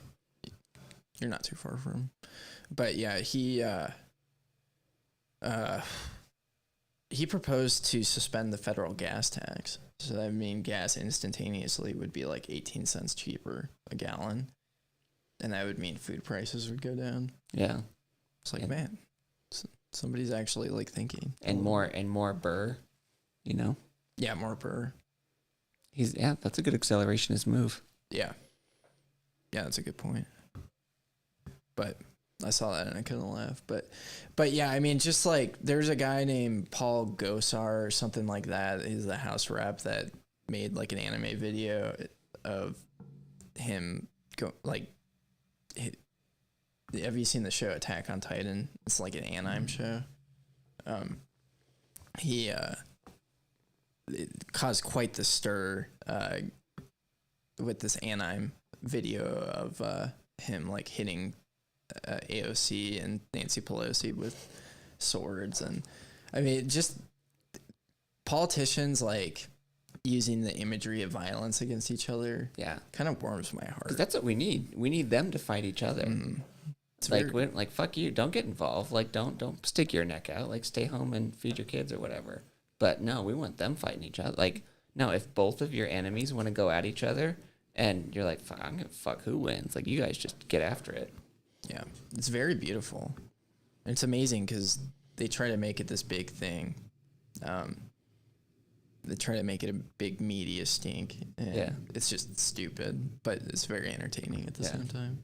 You're not too far from him. But yeah, he proposed to suspend the federal gas tax. So that would mean gas instantaneously would be like 18 cents cheaper a gallon. And that would mean food prices would go down. Yeah. It's like, man, somebody's actually like thinking. And more Burr, Yeah, more Burr. That's a good accelerationist move. Yeah. Yeah, that's a good point. But I saw that and I couldn't laugh. But yeah, I mean, just like there's a guy named Paul Gosar or something like that. He's the House rep that made like an anime video of him have you seen the show Attack on Titan? It's like an anime show. He it caused quite the stir with this anime video of him like hitting AOC and Nancy Pelosi with swords, and I mean just politicians like using the imagery of violence against each other. Yeah, kind of warms my heart. 'Cause that's what we need. We need them to fight each other. Mm-hmm. It's like fuck you. Don't get involved. Like don't stick your neck out. Like stay home and feed your kids or whatever. But no, we want them fighting each other. Like no, if both of your enemies want to go at each other, and you're like, I'm gonna fuck who wins. Like you guys just get after it. Yeah, it's very beautiful. It's amazing because they try to make it this big thing. They try to make it a big media stink. And it's just stupid, but it's very entertaining at the same time.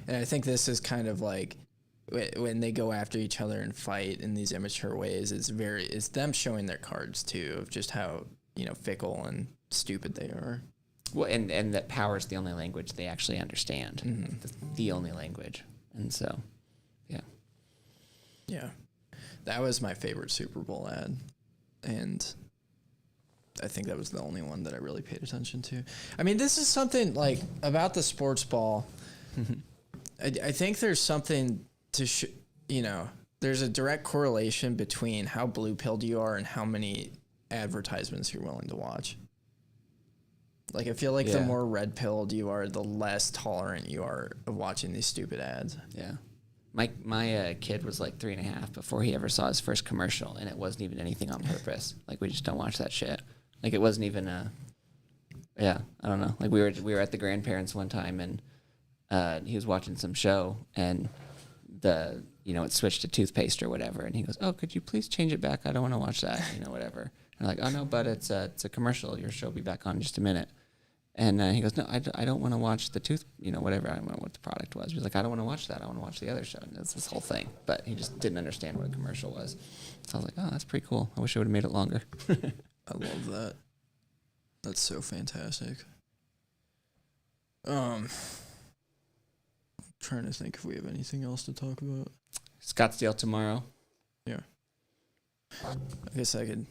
And I think this is kind of like when they go after each other and fight in these immature ways. It's them showing their cards too of just how fickle and stupid they are. Well, and that power is the only language they actually understand. Mm-hmm. The only language, and so, yeah, that was my favorite Super Bowl ad, and I think that was the only one that I really paid attention to. I mean, this is something like about the sports ball. I think there's something to there's a direct correlation between how blue-pilled you are and how many advertisements you're willing to watch. Like, I feel like the more red-pilled you are, the less tolerant you are of watching these stupid ads. Yeah. My kid was like 3.5 before he ever saw his first commercial, and it wasn't even anything on purpose. Like, we just don't watch that shit. Like, it wasn't even I don't know. Like, we were at the grandparents one time, and he was watching some show, and it switched to toothpaste or whatever, and he goes, "Oh, could you please change it back? I don't want to watch that," whatever. And I'm like, "Oh no, but it's a commercial. Your show will be back on in just a minute." And he goes, "No, I don't want to watch the whatever. I don't know what the product was." He was like, "I don't want to watch that. I want to watch the other show." And it's this whole thing, but he just didn't understand what a commercial was. So I was like, "Oh, that's pretty cool. I wish I would have made it longer." I love that. That's so fantastic. Trying to think if we have anything else to talk about. Scottsdale tomorrow. Yeah. I guess I could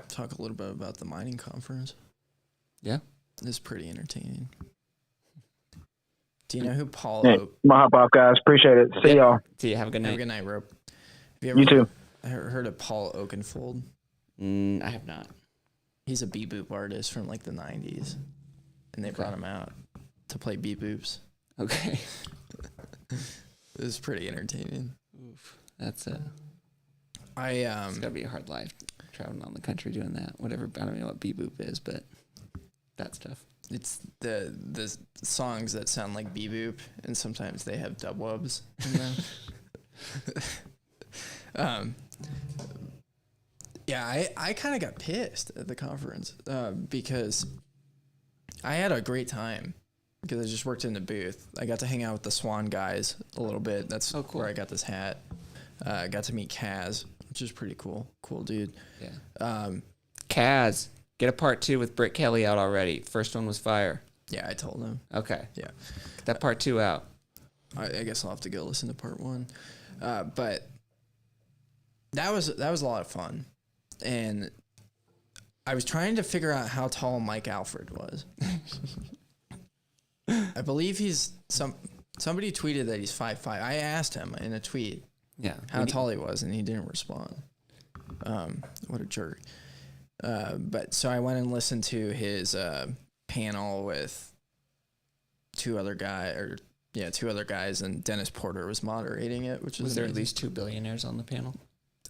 talk a little bit about the mining conference. Yeah. It's pretty entertaining. Do you know who Paul Hey, my hop off, guys. Appreciate it. See y'all. See you. Have a good night. Have a good night, Rope. You too. Heard of Paul Oakenfold? I have not. He's a beep-boop artist from like the 90s. And they brought him out to play beep-boops. Okay. It was pretty entertaining. Oof. That's it's gotta be a hard life traveling on the country doing that. Whatever, I don't know what beep-boop is, but that stuff. It's the songs that sound like beep-boop, and sometimes they have dub-wubs in them. Yeah, I kind of got pissed at the conference because I had a great time because I just worked in the booth. I got to hang out with the Swan guys a little bit. That's where I got this hat. I got to meet Kaz, which is pretty cool. Cool dude. Yeah. Kaz, get a part 2 with Britt Kelly out already. First one was fire. Yeah, I told him. Okay. Yeah. Get that part 2 out. I guess I'll have to go listen to part 1. But that was a lot of fun. And I was trying to figure out how tall Mike Alfred was. I believe he's somebody tweeted that he's 5'5". I asked him in a tweet how tall he was, and he didn't respond. What a jerk. But so I went and listened to his panel with two other guys, and Dennis Porter was moderating it, which was there amazing. at least 2 billionaires on the panel?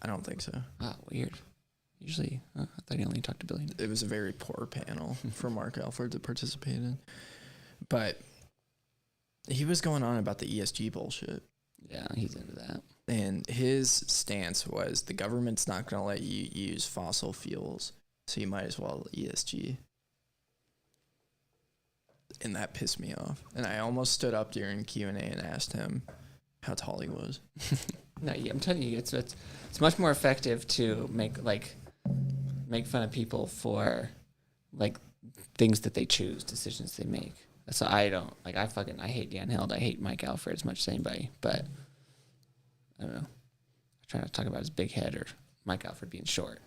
I don't think so. Ah, weird. Usually, I thought he only talked to billionaires. It was a very poor panel for Mark Alford to participate in. But he was going on about the ESG bullshit. Yeah, he's into that. And his stance was the government's not going to let you use fossil fuels, so you might as well ESG. And that pissed me off. And I almost stood up during Q&A and asked him how tall he was. No, yeah, I'm telling you, it's much more effective to make fun of people for like things that they choose, decisions they make. So I don't like. I hate Dan Held. I hate Mike Alfred as much as anybody. But I don't know. I try not to talk about his big head or Mike Alfred being short.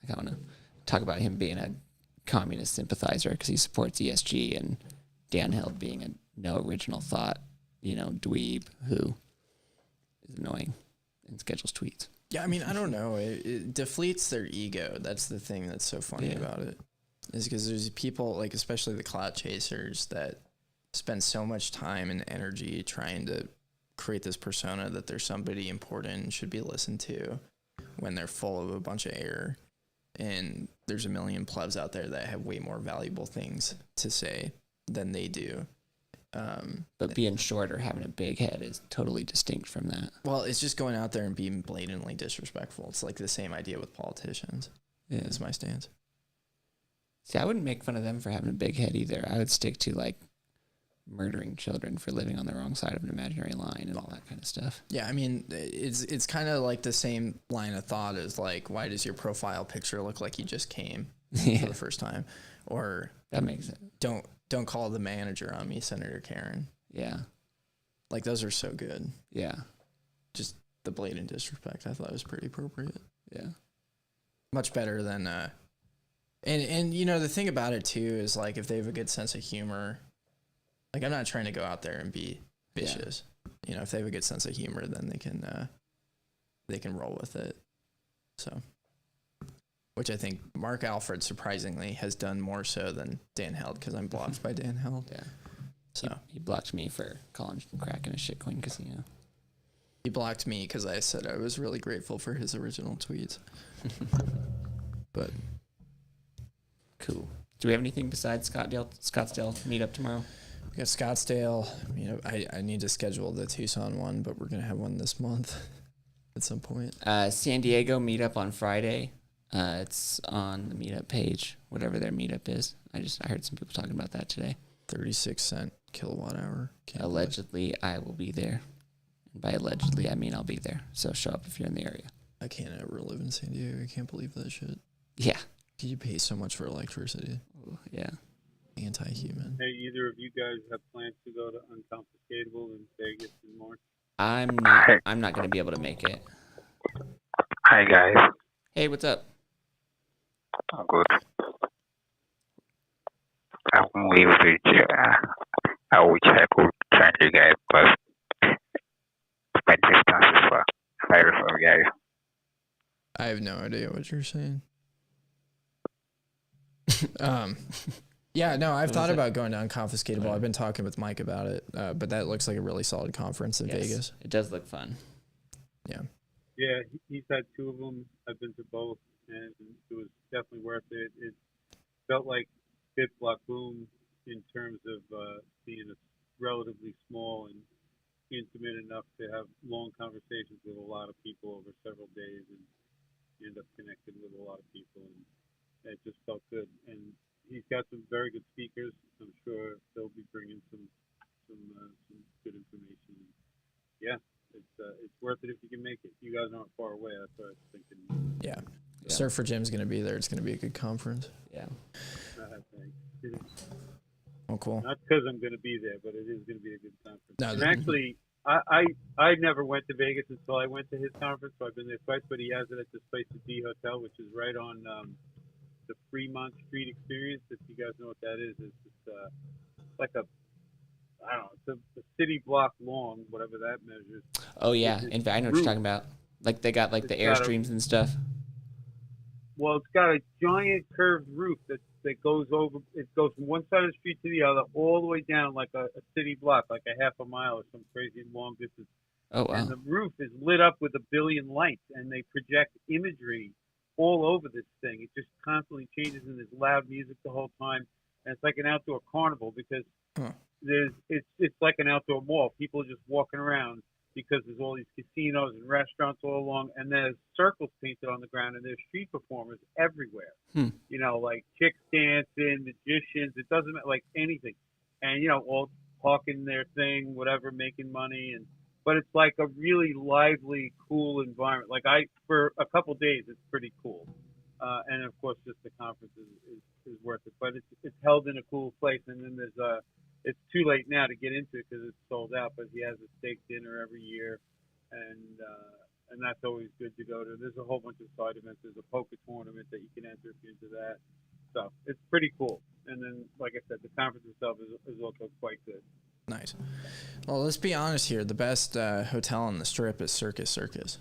Like, I want to talk about him being a communist sympathizer because he supports ESG, and Dan Held being a no original thought, dweeb who is annoying and schedules tweets. Yeah, I mean, I don't know. It deflates their ego. That's the thing that's so funny about it. Is because there's people, like especially the clout chasers, that spend so much time and energy trying to create this persona that they're somebody important and should be listened to when they're full of a bunch of air. And there's a million plebs out there that have way more valuable things to say than they do. But being short or having a big head is totally distinct from that. Well, it's just going out there and being blatantly disrespectful. It's like the same idea with politicians. Yeah. That's my stance. See, I wouldn't make fun of them for having a big head either. I would stick to like murdering children for living on the wrong side of an imaginary line and all that kind of stuff. Yeah, I mean, it's kind of like the same line of thought as like, why does your profile picture look like you just came for the first time? Or that makes sense. Don't call the manager on me, Senator Karen. Yeah. Like, those are so good. Yeah. Just the blatant disrespect, I thought was pretty appropriate. Yeah. Much better than, and the thing about it too is like, if they have a good sense of humor, like I'm not trying to go out there and be vicious. If they have a good sense of humor, then they can they can roll with it. So, which I think Mark Alfred surprisingly has done more so than Dan Held, because I'm blocked by Dan Held. Yeah. So he blocked me for calling Kraken a shitcoin casino. He blocked me because I said I was really grateful for his original tweets. But cool. Do we have anything besides Scottsdale meetup tomorrow? We got Scottsdale. I need to schedule the Tucson one, but we're gonna have one this month at some point. San Diego meetup on Friday. It's on the meetup page, whatever their meetup is. I heard some people talking about that today. 36-cent kilowatt hour. Allegedly, I will be there. And by allegedly, I mean I'll be there. So show up if you're in the area. I can't ever live in San Diego. I can't believe that shit. Yeah. You pay so much for electricity. Yeah. Anti-human. Hey, either of you guys have plans to go to Unconfiscatable in Vegas in March? I'm not going to be able to make it. Hi guys. Hey, what's up? Oh, good. I wish I could join you guys, but my distance is very far, guys. I have no idea what you're saying. Yeah, no, I've thought about going to Unconfiscatable. I've been talking with Mike about it, but that looks like a really solid conference in Vegas. It does look fun. Yeah. Yeah, he's had two of them. I've been to both, and it was definitely worth it. It felt like Bit Block Boom in terms of being a relatively small and intimate enough to have long conversations with a lot of people over several days, and you end up connecting with a lot of people, and it just felt good. And he's got some very good speakers. I'm sure they'll be bringing some good information. Yeah. It's worth it if you can make it. You guys aren't far away. That's what I was thinking. Yeah. Surfer Jim's going to be there. It's going to be a good conference. Yeah. Oh, cool. Not because I'm going to be there, but it is going to be a good conference. No, and actually, I never went to Vegas until I went to his conference, so I've been there twice, but he has it at this place, the D Hotel, which is right on the Fremont Street Experience. If you guys know what that is, it's like a, I don't know, it's a city block long, whatever that measures. Oh, yeah. In fact, I know what you're talking about. Like, they got, like, the Airstreams and stuff. Well, it's got a giant curved roof that goes over, it goes from one side of the street to the other, all the way down like a city block, like a half a mile or some crazy long distance. Oh, wow. And the roof is lit up with a billion lights, and they project imagery all over this thing. It just constantly changes, and there's loud music the whole time. And it's like an outdoor carnival because it's like an outdoor mall. People are just walking around because there's all these casinos and restaurants all along, and there's circles painted on the ground, and there's street performers everywhere. You know, like chicks dancing, magicians. It doesn't matter, like anything, and you know, all talking their thing, whatever, making money, but it's like a really lively, cool environment. Like for a couple days, it's pretty cool, and of course, just the conference is worth it. But it's held in a cool place, and then there's it's too late now to get into it because it's sold out, but he has a steak dinner every year, and that's always good to go to. There's a whole bunch of side events. There's a poker tournament that you can enter if you're into that. So it's pretty cool. And then, like I said, the conference itself is also quite good. Nice. Well, let's be honest here. The best hotel on the Strip is Circus.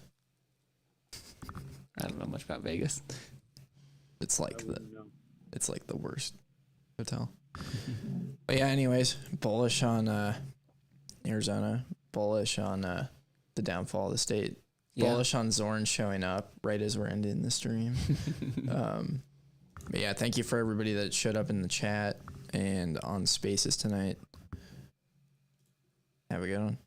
I don't know much about Vegas. It's like the worst hotel. But yeah, anyways, bullish on Arizona, bullish on the downfall of the state, bullish on Zorn showing up right as we're ending the stream. But yeah, thank you for everybody that showed up in the chat and on Spaces tonight. Have a good one.